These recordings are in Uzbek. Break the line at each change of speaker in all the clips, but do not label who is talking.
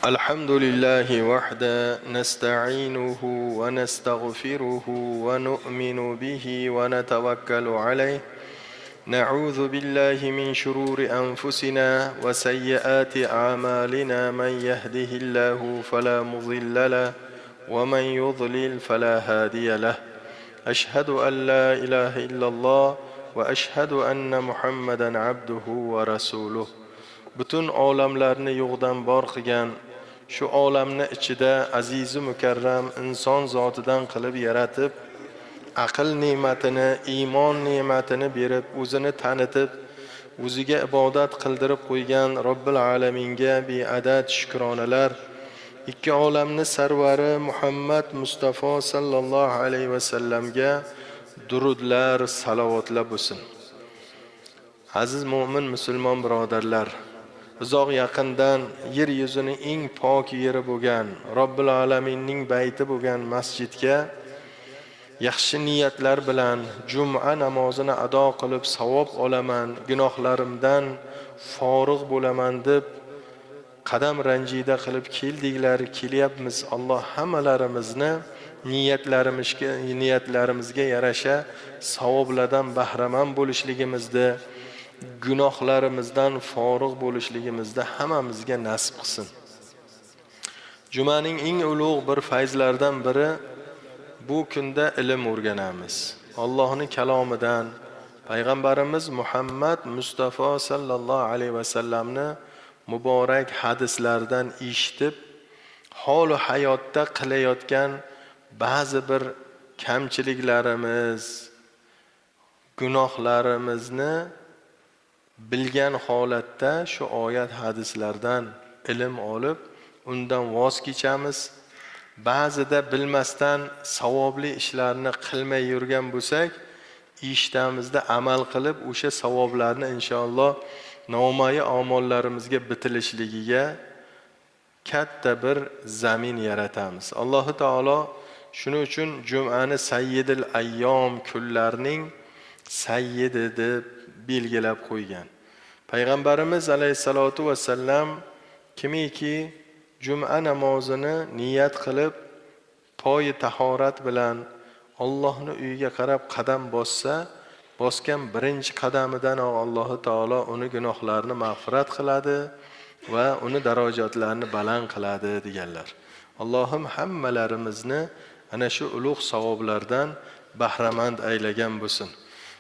الحمد لله وحده نستعينه ونستغفره ونؤمن به ونتوكل عليه نعوذ بالله من شرور أنفسنا وسيئات أعمالنا من يهده الله فلا مضل له ومن يضلل فلا هادي له أشهد أن لا إله إلا الله وأشهد أن محمدا عبده ورسوله Bütün olamlarni yo'qdan bor qilgan, shu olamni ichida aziz-u mukarram inson zotidan qilib yaratib, aql ne'matini, iymon ne'matini berib, o'zini tanitib, o'ziga ibodat qildirib qo'ygan Robbil alaminga beadad shukronalar, ikki olamni sarvari Muhammad Mustafa sallallohu alayhi va sallamga durudlar, salovatlar bo'lsin. Aziz mu'min musulmon birodarlar, uzoq yaqindan yer yuzining eng pok yeri bo'lgan Robbil alaminning bayti bo'lgan masjidga yaxshi niyatlar bilan juma namozini ado qilib savob olaman, gunohlarimdan forig' bo'laman deb qadam ranjida qilib kelyapmiz. Alloh hammalarimizni niyatlarimizga yarasha savoblardan bahramand bo'lishligimizni, gunohlarimizdan forig' bo'lishligimizda hammamizga nasib qilsin. Jumaning eng ulug' bir fayzlaridan biri bu kunda ilm o'rganamiz. Allohning kalomidan, payg'ambarimiz Muhammad Mustafa sallallohu alayhi va sallamni muborak hadislaridan eshitib, hol va hayotda qilayotgan ba'zi bir kamchiliklarimiz, gunohlarimizni bilgan holatda shu oyat hadislardan ilm olib, undan voz kechamiz. Ba'zida bilmasdan savobli ishlarni qilmay yurgan bo'lsak, eshitamizda amal qilib, o'sha savoblarni inshaalloh nomayi amollarimizga bitilishligiga katta bir zamin yaratamiz. Alloh taolo shuning uchun jumani sayyidil ayyom, kunlarning sayyidi deb belgilab qo'ygan. Payg'ambarimiz alayhisolatu vassalam kimiki juma namozini niyat qilib poyi tahorat bilan Allohning uyiga qarab qadam bossa, bosgan birinchi qadamidan Alloh taolo uni gunohlarini mag'firat qiladi va uni darajatlarini baland qiladi deganlar. Allohim hammalarimizni ana shu ulug' savoblardan bahramand aylagan bo'lsin.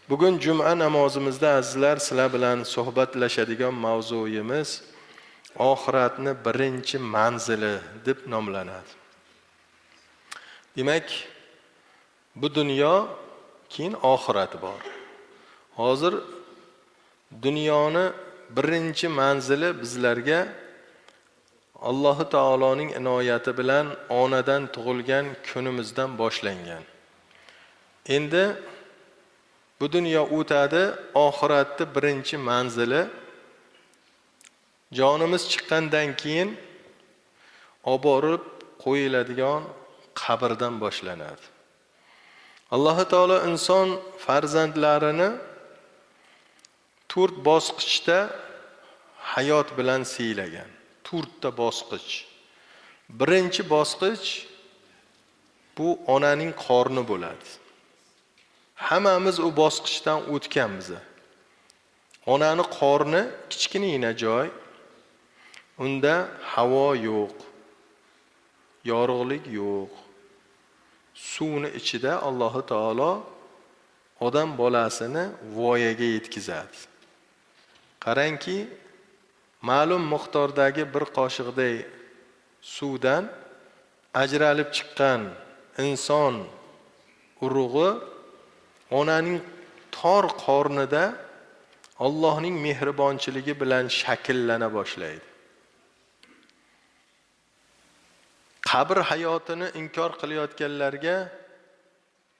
Bugun juma namozimizda azizlar, sizlar bilan suhbatlashadigan mavzuyimiz oxiratni birinchi manzili deb nomlanadi. Demak, bu dunyo keyin oxirati bor. Hozir dunyoni birinchi manzili bizlarga Alloh taoloning inoyati bilan onadan tug'ilgan kunimizdan boshlangan. Endi bu dunyo o'tadi, oxiratni birinchi manzili jonimiz chiqqandan keyin olib borib qo'yiladigan qabrdan boshlanadi. Alloh taolo inson farzandlarini 4 bosqichda hayot bilan siylagan. 4 ta bosqich. Birinchi bosqich bu onaning qorni bo'ladi. Hammamiz u bosqichdan o'tganmiz. Onani qorni kichkinagina joy. Unda havo yo'q, yorug'lik yo'q. Suvni ichida Alloh taolo odam bolasini voyaga yetkazadi. Qarangki, ma'lum miqdordagi bir qoshiqday suvdan ajralib chiqqan inson urug'i onaning tor qornida Allohning mehribonchiligi bilan shakllana boshlaydi. Qabr hayotini inkor qilayotganlarga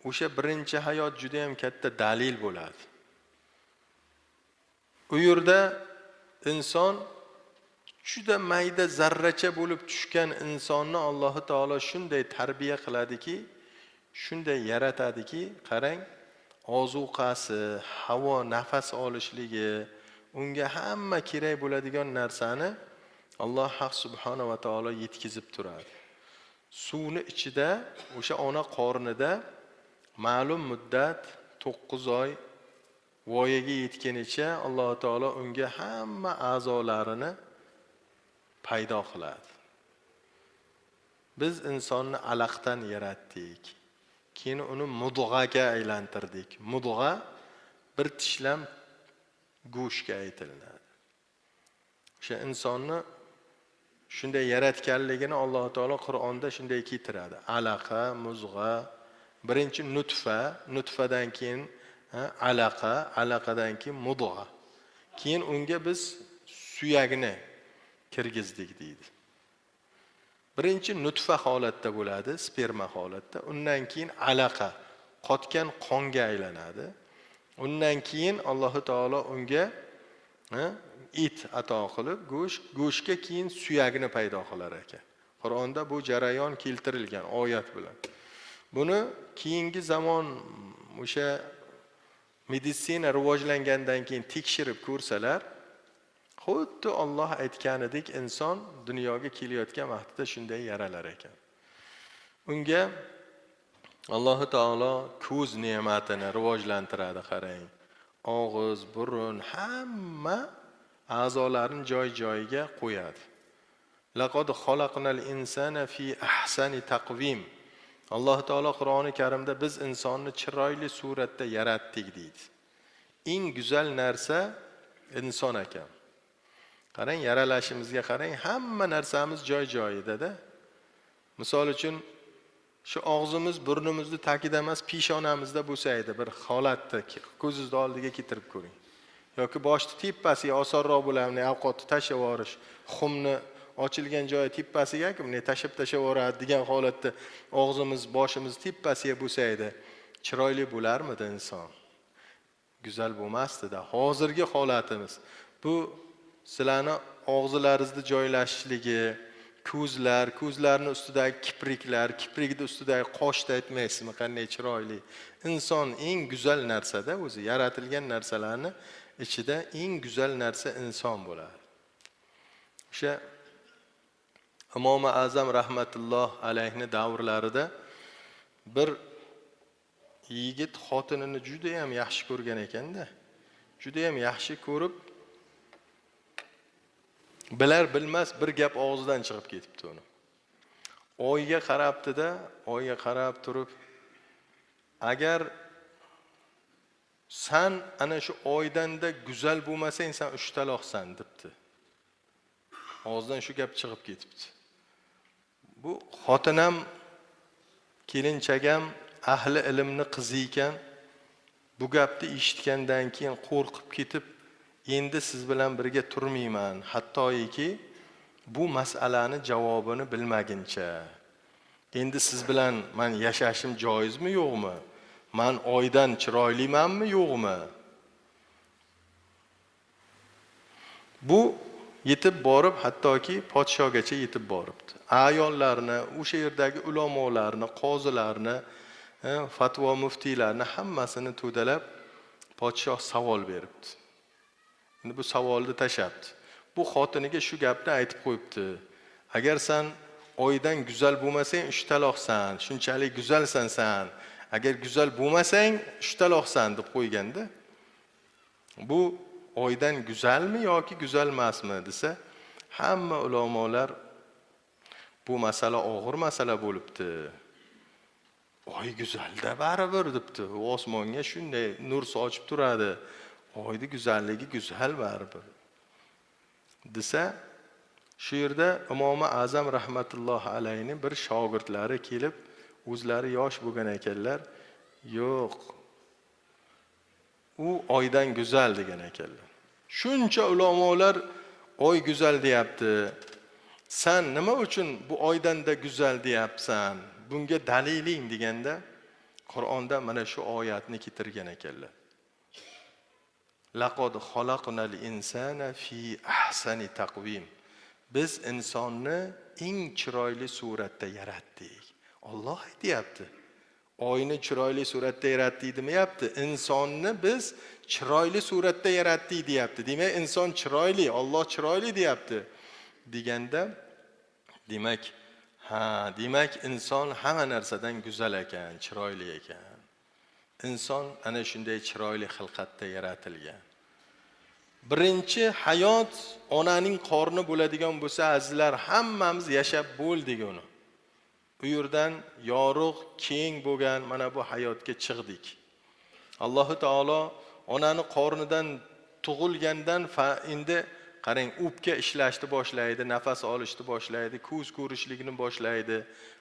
o'sha birinchi hayot juda ham katta dalil bo'ladi. U yerda inson juda mayda zarracha bo'lib tushgan insonni Alloh taolo shunday tarbiya qiladiki, shunday yaratadiki, qarang, ozuqasi, havo, nafas olishligi, unga hamma kerak bo'ladigan narsani Alloh haq subhanahu va taolo yetkizib turadi. Suvni ichida, o'sha ona qornida ma'lum muddat 9 oy voyaga yetganicha Alloh taolo unga hamma a'zolarini paydo qiladi. Biz insonni alaqdan yaratdik. Keyin uni mudg'aga aylantirdik. Mudg'a bir tishlam go'shtga aytiladi. O'sha insonni shunday yaratganligini Alloh taolo Qur'onda shunday keltiradi. Alaqa, muzg'a, birinchi nutfa, nutfadan keyin alaqa, alaqadan keyin mudg'a. Keyin unga biz suyagini kirgizdik deydi. Birinchi nutfa holatda bo'ladi, sperma holatda. Undan keyin alaqa, qotgan qonga aylanadi. Undan keyin Alloh taolo unga it ato qilib, go'shtga keyin suyagini paydo qilar ekan. Qur'onda bu jarayon keltirilgan oyat bilan. Buni keyingi zamon o'sha meditsina rivojlangandan keyin tekshirib ko'rsalar, xuddi Alloh aytganidek inson dunyoga kelayotgan vaqtida shunday yaralar ekan. Unga Alloh taolo ko'z ne'matini rivojlantiradi, qarang. Og'iz, burun, hamma a'zolarini joy-joyiga qo'yadi. Laqad xalaqnal insana fi ahsani taqvim. Alloh taolo Qur'oni Karimda biz insonni chiroyli suratda yaratdik deydi. Eng go'zal narsa inson ekan. Qarang, yaralashimizga qarang, hamma narsamiz joy-joyida-da. Misol uchun shu og'zimiz, burnimizni tagida emas, peshonamizda bo'lsa edi, bir holatda ko'zingizni oldiga keltirib ko'ring. Yoki boshni tepasiga osonroq bo'lardi, ovqatni tashlab yuborish, xumni ochilgan joyi tepasiga bunday tashlab yuboradi degan holatda og'zimiz, boshimiz tepasiga bo'lsa edi, chiroyli bo'larmidi inson? Go'zal bo'lmasdi-da. Hozirgi holatimiz bu sizlarni og'zilaringizda joylashishligi, ko'zlarning ustidagi kipriklar, kiprikning ustidagi qoshni aytmaysizmi, qanday chiroyli. Inson eng go'zal narsa-da, o'zi yaratilgan narsalarning ichida eng go'zal narsa inson bo'ladi. O'sha Imom Azam rahmatulloh alayhi davrlarida bir yigit xotinini juda ham yaxshi ko'rgan ekanda. Juda ham yaxshi ko'rib, bilar bilmas bir gap og'zidan chiqib ketibdi uni. Oyga qarabdi-da, oyga qarab turib, agar sen ana shu oydanda go'zal bo'lmasang, sen ushtaloqsan debdi. Og'zidan shu gap chiqib ketibdi. Bu xotinam, kelinchagam ahli ilmni qizi ekan. Bu gapni eshitgandan keyin qo'rqib ketib, endi siz bilan birga turmayman, hattoki bu masalani javobini bilmaguncha. Endi siz bilan men yashashim joizmi, yo'qmi? Men oydan chiroylimanmi, yo'qmi? Bu yetib borib, hattoki podshogacha yetib boribdi. Ayollarni, o'sha yerdagi ulamolarni, qozilarni, fatvo muftiylarni hammasini to'dalab podshoh savol beribdi. Endi bu savolni tashabdi. Bu xotiniga shu gapni aytib qo'yibdi. Agar sen oydan go'zal bo'lmasang, ushtaloqsan, shunchalik go'zalsan sen. Agar go'zal bo'lmasang, ushtaloqsan deb qo'yganda, bu oydan go'zalmi yoki go'zal emasmi desa, hamma ulamolar bu masala og'ir masala bo'libdi. Oy go'zalda baribir debdi. Osmonga shunday nur sochib turadi. Oyning go'zalligi go'zal baribir. Desa, shu yerda Imom Azam rahmatulloh alayhi bir shogirdlari kelib, o'zlari yosh bo'lgan ekanlar. Yo'q. U oydan go'zal degan ekanlar. Shuncha ulamolar oy go'zal deyapti. Sen nima uchun bu oydan-da go'zal deyapsan? Bunga daliling deganda Qur'onda mana shu oyatni keltirgan ekanlar. Laqad xalaqnal insana fi ahsani taqvim. Biz insonni eng chiroyli suratda yaratdik. Alloh aytayapti. Oyni chiroyli suratda yaratdik demayapti. Insonni biz chiroyli suratda yaratdik deyapti. Demak, inson chiroyli, Alloh chiroyli deyapti. deganda, demak, demak inson hamma narsadan go'zal ekan, chiroyli ekan. Inson ana shunday chiroyli xilqatda yaratilgan. Birinchi hayot onaning qorni bo'ladigan bo'lsa, azizlar, hammamiz yashab bo'ldik uni. U yerdan yorug', keng bo'lgan mana bu hayotga chiqdik. Alloh taolo onani qornidan tug'ilgandan endi qarang, o'pka ishlashni boshlaydi, nafas olishni boshlaydi, ko'z ko'rishlikni boshlaydi,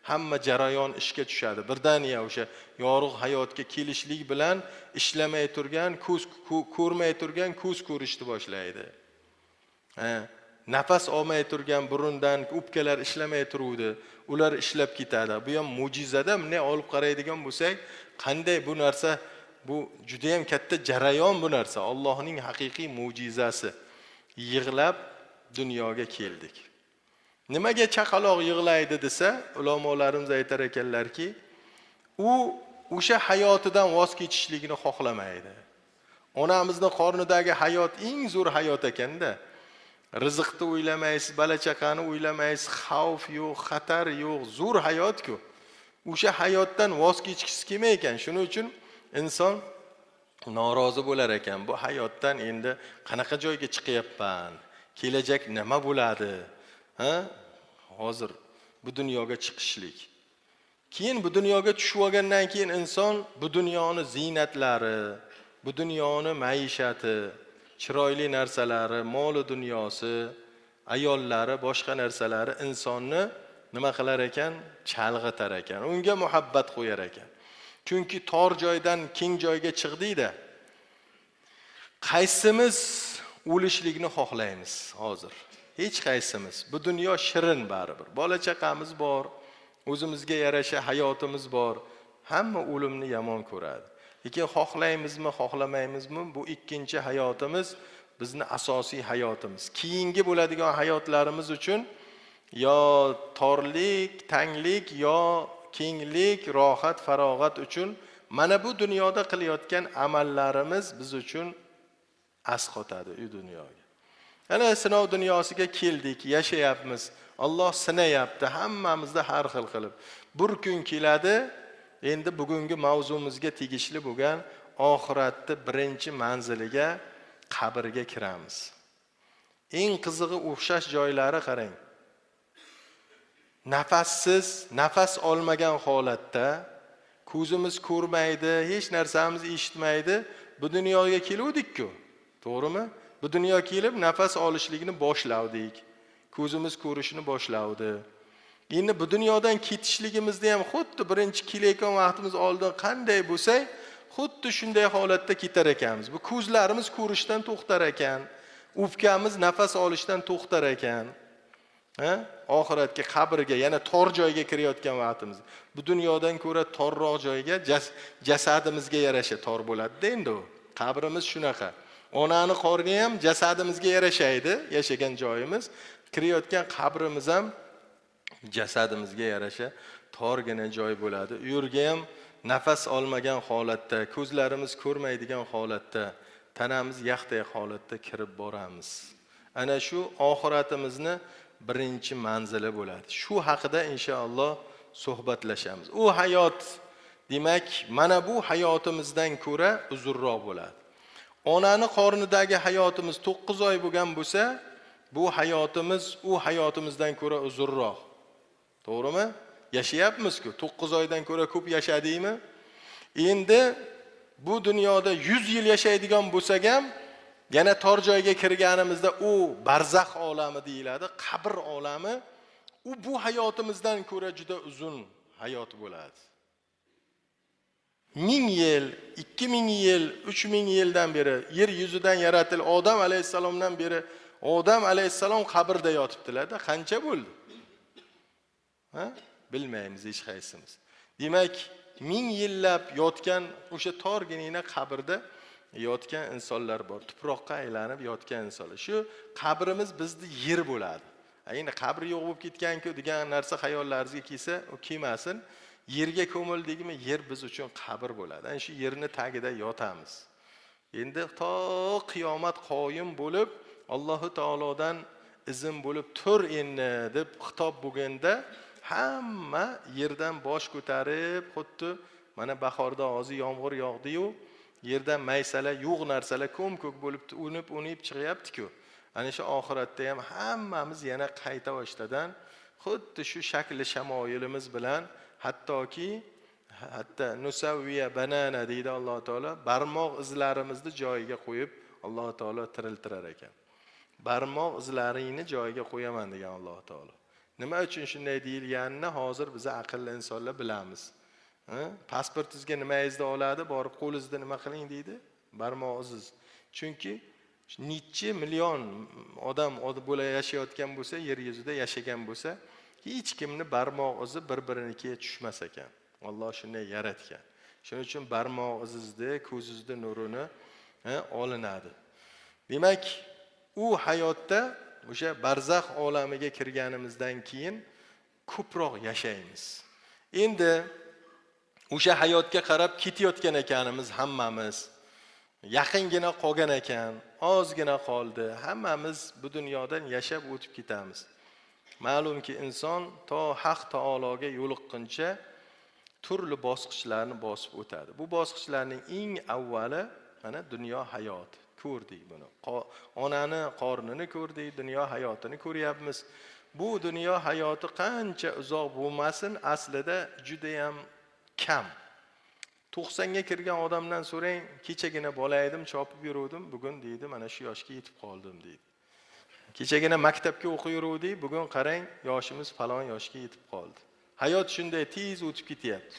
hamma jarayon ishga tushadi. Birdaniya o'sha yorug' hayotga kelishlik bilan ishlamay turgan, ko'z ko'rmay turgan ko'z ko'rishni boshlaydi. Nafas olmay turgan burundan o'pkalar ishlamay turuvdi, ular ishlab ketadi. Bu ham mo'jizada. Bunday olib qaraydigan bo'lsak, qanday bu narsa, bu juda ham katta jarayon bu narsa. Allohning haqiqiy mo'jizasi. Yig'lab dunyoga keldik. Nimaga chaqaloq yig'laydi desa, ulamolarimiz aytar ekanlarki, u o'sha hayotidan voz kechishligini xohlamaydi. Onamizning qornidagi hayot eng zo'r hayot ekanda. Rizqni o'ylamaysiz, bala-chaqani o'ylamaysiz, xavf yo'q, xatar yo'q, zo'r hayot-ku. O'sha hayotdan voz kechishkisi kelmaydi. Shuning uchun inson norozi bo'lar ekan. Bu hayotdan endi qanaqa joyga chiqyapman? Kelajak nima bo'ladi? Hozir bu dunyoga chiqishlik. Keyin bu dunyoga tushib olgandan keyin inson bu dunyoni ziynatlari, bu dunyoni maishati, chiroyli narsalari, mol dunyosi, ayollari, boshqa narsalari insonni nima qilar ekan? Chalg'itar ekan. Unga muhabbat qo'yar ekan. Chunki tor joydan keng joyga chiqdikda. Qaysimiz o'lishlikni xohlaymiz hozir? Hech qaysimiz. Bu dunyo shirin baribir. Bola-chaqamiz bor, o'zimizga yarasha hayotimiz bor. Hamma o'limni yomon ko'radi. Lekin xohlaymizmi, xohlamaymizmi, bu ikkinchi hayotimiz bizni asosiy hayotimiz. Keyingi bo'ladigan hayotlarimiz uchun yo torlik, tanglik, yo kenglik, rohat, farog'at uchun mana bu dunyoda qilayotgan amallarimiz biz uchun asqotadi u dunyoga. Ana sinov dunyosiga keldik, yashayapmiz. Alloh sinayapti hammamizda har xil qilib. Bir kun keladi, endi bugungi mavzumizga tegishli bo'lgan oxiratning birinchi manziliga, qabrga kiramiz. Eng qizig'i o'xshash joylari qarang. Nafassiz, nafas olmagan holatda, ko'zimiz ko'rmaydi, hech narsamiz eshitmaydi, bu dunyoga keluvdik-ku. To'g'rimi? Bu dunyoga kelib nafas olishlikni boshlavdik. Ko'zimiz ko'rishni boshlavdi. Endi bu dunyodan ketishligimizda ham xuddi birinchi kelayotgan vaqtimiz oldin qanday bo'lsak, xuddi shunday holatda ketar ekanmiz. Bu ko'zlarimiz ko'rishdan to'xtar ekan, o'pkamiz nafas olishdan to'xtar ekan. Oxiratga, qabrga, yana tor joyga kirayotgan vaqtimiz. Bu dunyodan ko'ra torroq joyga, jasadimizga yarasha tor bo'ladi-da endi u. Qabrimiz shunaqa. Onani qorni ham jasadimizga yarashaydi, yashagan joyimiz. Kirayotgan qabrimiz ham jasadimizga yarasha torgina joy bo'ladi. U yerga ham nafas olmagan holatda, ko'zlarimiz ko'rmaydigan holatda, tanamiz yaxday holatda kirib boramiz. Ana shu oxiratimizni birinchi manzili bo'ladi. Shu haqida inshaalloh suhbatlashamiz. U hayot, demak, mana bu hayotimizdan ko'ra uzunroq bo'ladi. Onani qornidagi hayotimiz 9 oy bo'lgan bo'lsa, bu hayotimiz u hayotimizdan ko'ra uzunroq. To'g'rimi? Yashayapmiz-ku. 9 oydan ko'ra ko'p yashadikmi? Endi bu dunyoda 100 yil yashaydigan bo'lsak ham, yana tor joyga kirganimizda u barzax olami deyiladi, qabr olami, u bu hayotimizdan ko'ra juda uzun hayot bo'ladi. 1000 yil, 2000 yil, 3000 yildan beri yer yuzidan yaratil Odam alayhisalomdan beri Odam alayhisalom qabrda yotibdilar-da, qancha bo'ldi? Bilmaymiz hech qaysimiz. Demak, 1000 yillab yotgan o'sha torgina qabrda yotgan insonlar bor. Tuproqqa aylanib yotgan insonlar. Shu qabrimiz bizning yer bo'ladi. Endi qabr yo'q bo'lib ketgan-ku degan narsa xayollaringizga kelsa, u kelmasin. Yerga ko'mildikmi, yer biz uchun qabr bo'ladi. Ana shu yerni tagida yotamiz. Endi to qiyomat qoyim bo'lib, Alloh taolodan izn bo'lib tur endi deb xitob bo'lganda hamma yerdan bosh ko'tarib, xuddi mana bahorda hozir yomg'ir yog'di-yu, yerdan maysalar, yo'q narsalar ko'm-ko'k bo'lib unib chiqyapti-ku. Ana shu oxiratda ham hammamiz yana qayta boshladan xuddi shu shakli shamoyilimiz bilan hattoki nusavviya banana deydi Alloh taolo, barmoq izlarimizni joyiga qo'yib Alloh taolo tiriltirar ekan. Barmoq izlaringni joyiga qo'yaman degan Alloh taolo. Nima uchun shunday deyilganini hozir biz aqlli insonlar bilamiz. Pasportingizga nimangizni oladi, borib qo'lingizda nima qiling deydi? Barmoq iziz. Chunki necha million odam bo'lib yashayotgan bo'lsa, yer yuzida yashagan bo'lsa, hech kimni barmoq izi bir-birinikiga tushmas ekan. Alloh shunday yaratgan. Shuning uchun barmoq izizni, ko'zingizda nurini olinadi. Demak, u hayotda o'sha barzax olamiga kirganimizdan keyin ko'proq yashaymiz. Endi o'sha hayotga qarab ketayotgan ekanimiz hammamiz. Yaqingina qolgan ekan, ozgina qoldi. Hammamiz bu dunyodan yashab o'tib ketamiz. Ma'lumki inson to haq taologa yo'liqquncha turli bosqichlarni bosib o'tadi. Bu bosqichlarning eng avvali mana dunyo hayoti. Ko'rdik buni. Onani qornini ko'rdik, dunyo hayotini ko'ryapmiz. Bu dunyo hayoti qancha uzoq bo'lmasin, aslida juda ham kam. 90 ga kirgan odamdan so'rang, kechagina bola edim, chopib yuruvdim, bugun deydi, mana shu yoshga yetib qoldim deydi. Kechagina maktabga o'qib yuruvdik, bugun qarang, yoshimiz falon yoshga yetib qoldi. Hayot shunday tez o'tib ketyapti.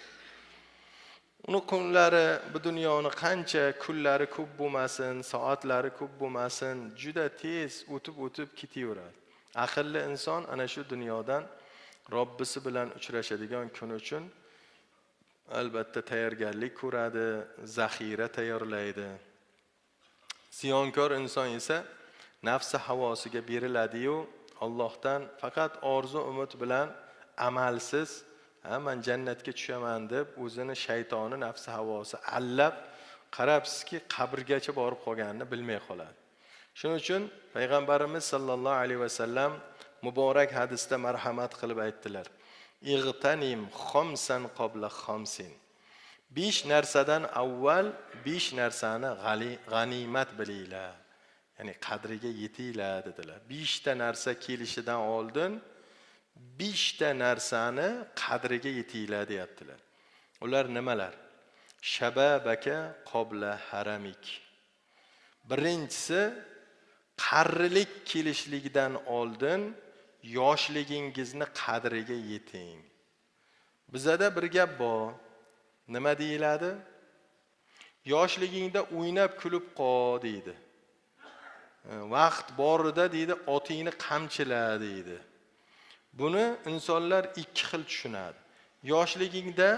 Uni kunlari, bu dunyoni qancha kunlari ko'p bo'lmasin, soatlari ko'p bo'lmasin, juda tez o'tib ketaveradi. Aqlli inson ana shu dunyodan Robbisi bilan uchrashadigan kun uchun albatta tayyorgarlik ko'radi, zaxira tayyorlaydi. Ziyonkor inson esa nafsi havosiga beriladi-yu, Allohdan faqat orzu umid bilan amalsiz, men jannatga tushaman deb o'zini shaytoni nafsi havosi allab qarabsizki qabrgacha borib qolganini bilmay qoladi. Shuning uchun payg'ambarimiz sollallohu alayhi vasallam muborak hadisda marhamat qilib aytdilar: "Ig'tanim khamsan qabla khamsin." 5 narsadan avval 5 narsani g'animat bilinglar. Ya'ni qadriga yetinglar dedilar. 5 ta narsa kelishidan oldin 5 ta narsani qadriga yetinglar deyaptilar. Ular nimalar? Shababaka qabla haramik. Birinchisi, qarrilik kelishligidan oldin yoshligingizni qadriga yeting. Bizada bir gap bor. Nima deyiladi? Yoshligingda o'ynab kulib qol deydi. Vaqt borida deydi, otingni qamchila deydi. Buni insonlar ikki xil tushunadi. Yoshligingda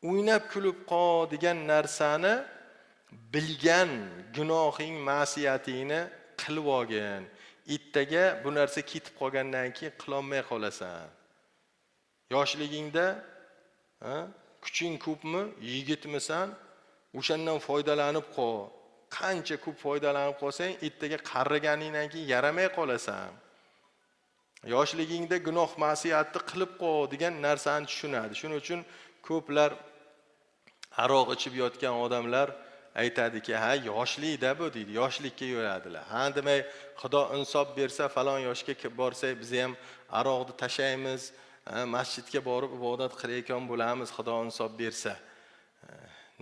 o'ynab kulib qol degan narsani bilgan gunohing, ma'siyatingni qilib olgin. Ertaga bu narsa ketib qolgandan keyin qilolmay qolasan. Yoshligingda kuching ko'pmi, yigitmisan, o'shandan foydalanib qol. Qancha ko'p foydalanib qolsang, ertaga qariganingdan keyin yaramay qolasan. Yoshligingda gunoh ma'siyatni qilib qol degan narsani tushunadi. Shuning uchun ko'plar aroq ichib yotgan odamlar aytadiki, ha yoshlikda bu deydi, yoshlikka yo'ladilar. Ha demak, Xudo insof bersa falon yoshga borsak, biz ham aroqni tashlaymiz, masjidga borib ibodat qilayotgan bo'lamiz, Xudo insof bersa.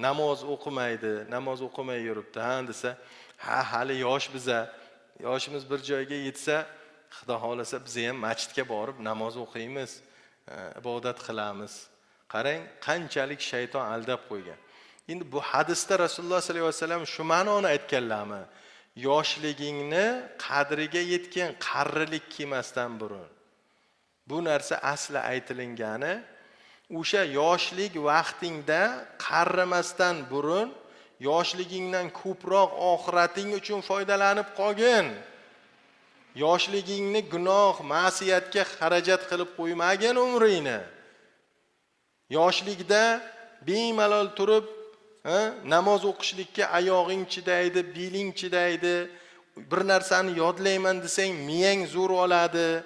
Namoz o'qimaydi, namoz o'qimay yuribdi. Ha desa, ha hali yosh biza, yoshimiz bir joyga yetsa, Xudo xolasa biz ham masjidga borib namoz o'qiymiz, ibodat qilamiz. Qarang, qanchalik shayton aldab qo'ygan. Endi bu hadisda Rasululloh sollallohu alayhi vasallam shu ma'noni aytganlarmi? Yoshligingni qadriga yetgan, qarrilik kelmasdan burun. Bu narsa asli aytilingani, o'sha yoshlik vaqtingda qarrimasdan burun yoshligingdan ko'proq oxirating uchun foydalanib qolgin. Yoshligingni gunoh, ma'siyatga xarajat qilib qo'ymagin umringni. Yoshlikda bemalol turib namoz o'qishlikka oyog'ing chidaydi, beling chidaydi, bir narsani yodlayman desang, miyang zo'r oladi,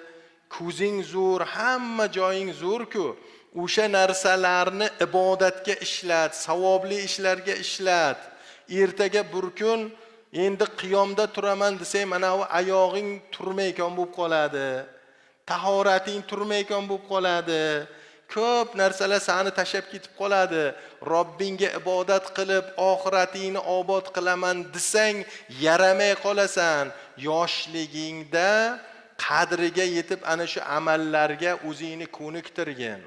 ko'zing zo'r, hamma joying zo'r-ku. O'sha narsalarni ibodatga ishlat, savobli ishlarga ishlat. Ertaga bir kun endi qiyomda turaman desang, mana bu oyog'ing turmaykan bo'lib qoladi. Tahorating turmaykan bo'lib qoladi. Ko'p narsalar seni tashab ketib qoladi. Robbingga ibodat qilib, oxiratingni obod qilaman desang, yaramay qolasan. Yoshligingda qadriga yetib ana shu amallarga o'zingni ko'niktirgin.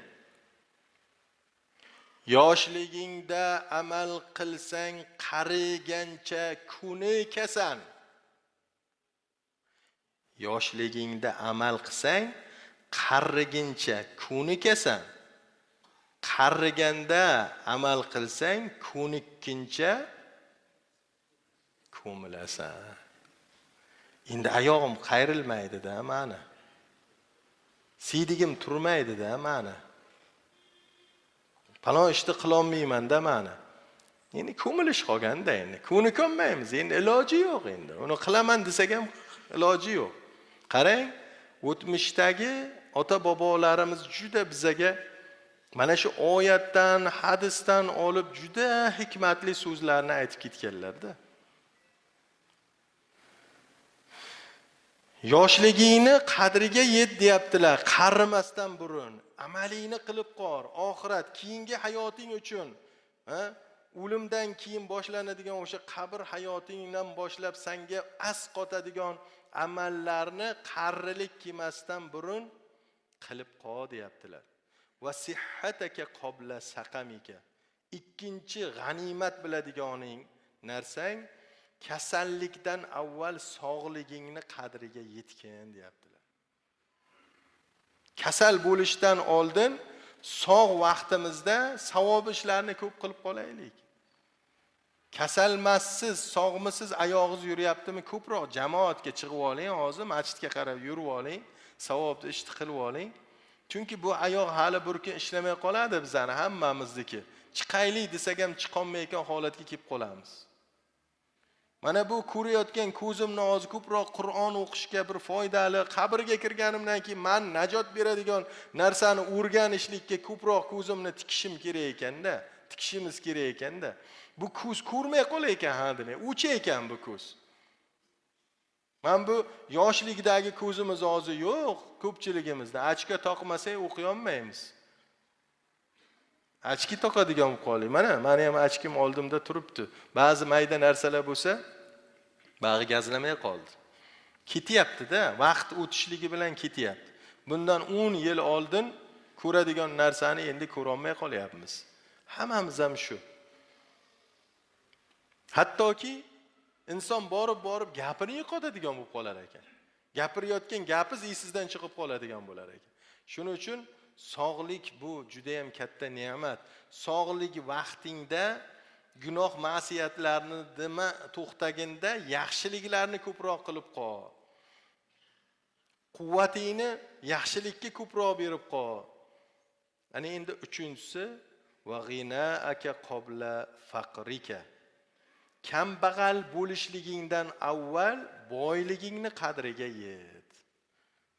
Yoshligingda amal qilsang, qarigancha ko'nikasan. Yoshligingda amal qilsang, qariguncha ko'nikasan. Qariganda amal qilsang, ko'nikkincha ko'milasan. Endi oyog'im qayrilmaydi-da meni. Siydigim turmaydi-da meni. Falon ishni qilolmayman-da meni. Endi ko'milish qolganda endi ko'nikolmaymiz. Endi iloji yo'q endi. Uni qilaman desak ham iloji yo'q. Qarang, o'tmishdagi ota-bobolarimiz juda bizaga mana shu oyatdan, hadisdan olib juda hikmatli so'zlarni aytib ketganlar-da. Yoshligingni qadriga yet deyaptilar, qarimasdan burun. Amalingni qilib qor, oxirat, keyingi hayoting uchun, o'limdan keyin boshlanadigan o'sha qabr hayotingdan boshlab senga asqotadigan amallarni qarilik kelmasdan burun qilib qol deyaptilar. Va sihhataka qabla saqamika. Ikkinchi g'animat biladiganing narsang kasallikdan avval sog'ligingni qadriga yetgan deyaptilar. Kasal bo'lishdan oldin sog' vaqtimizda savob ishlarni ko'p qilib qolaylik. Kasalmassiz, sog'misiz oyog'ingiz yuryaptimi, ko'proq jamoatga chiqib oling, hozir masjidga qarab yurib oling, savobni ishni qilib oling. Chunki bu oyoq hali bir kun ishlamay qoladi bizani hammamizniki. Chiqaylik desak ham chiqolmayotgan holatga kelib qolamiz. Mana bu ko'rayotgan ko'zimni hozir ko'proq Qur'on o'qishga bir foydali, qabrga kirganimdan keyin men najot beradigan narsani o'rganishlikka ko'proq ko'zimni tikishim kerak ekanda, tikishimiz kerak ekanda. Bu ko'z ko'rmay qolar ekan ha demak, o'cha ekan bu ko'z. Men bu yoshlikdagi ko'zimiz hozir yo'q, ko'pchiligimizda ochka taqmasak o'qiy olmaymiz. Ochki taqadigan bo'lib qoldik. Mana meni ham ochkim oldimda turibdi. Ba'zi mayda narsalar bo'lsa, bag'i gazlamay qoldi. Ketyapti-da, vaqt o'tishligi bilan ketyapti. Bundan 10 yil oldin ko'radigan narsani endi ko'ra olmay qolyapmiz. Hammamiz ham shu. Hattoki inson borib gapini yo'qotadigan bo'lib qolar ekan. Gapirayotgan gapiz esingizdan chiqib qoladigan bo'lar ekan. Shuning uchun sog'lik bu juda ham katta ne'mat. Sog'lik vaqtingda gunoh ma'siyatlarni dema to'xtaginda yaxshiliklarni ko'proq qilib qol. Quvvatingni yaxshilikka ko'proq berib qol. Ana endi uchinchisi va g'inaaka qabla faqrika. Kambag'al bo'lishligingdan avval boyligingni qadriga yet.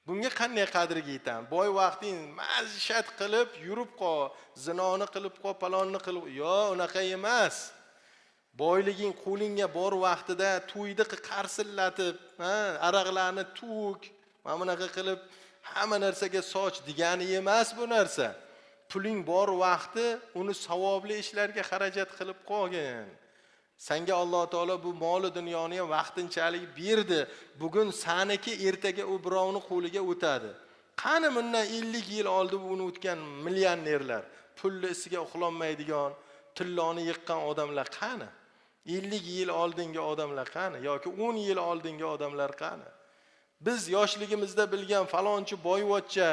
Bunga qanday qadriga yetaman? Boy vaqting mazishat qilib yurib qol, zinoni qilib qol, palonni qilib, yo'q, unaqa emas. Boyliging qo'lingga bor vaqtida to'yni qarsillatib, araqlarni to'k, mana bunaqa qilib hamma narsaga soch degani emas bu narsa. Puling bor vaqti uni savobli ishlarga xarajat qilib qo'ygin. Senga Alloh taolo bu mol dunyoni ham vaqtinchalik berdi. Bugun saniki, ertaga u birovning qo'liga o'tadi. Qani bundan 50 yil oldin uni o'tgan millionerlar, pulli isiga uxlolmaydigan, tilloni yiqqan odamlar qani? 50 yil oldingi odamlar qani? Yoki 10 yil oldingi odamlar qani? Biz yoshligimizda bilgan falonchi boyvachcha,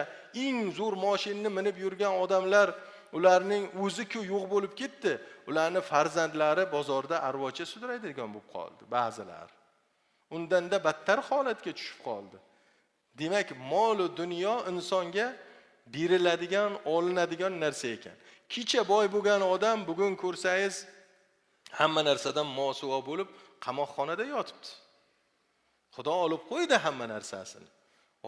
eng zo'r mashinani minib yurgan odamlar, ularning o'zi-ku yo'q bo'lib ketdi. Ularning farzandlari bozorda arvocha sudraydigan bo'lib qoldi ba'zilar. Undanda battar holatga tushib qoldi. Demak, mol va dunyo insonga beriladigan, olinadigan narsa ekan. Kecha boy bo'lgan odam bugun ko'rsangiz hamma narsadan mosuvo bo'lib qamoqxonada yotibdi. Xudo olib qo'ydi hamma narsasini.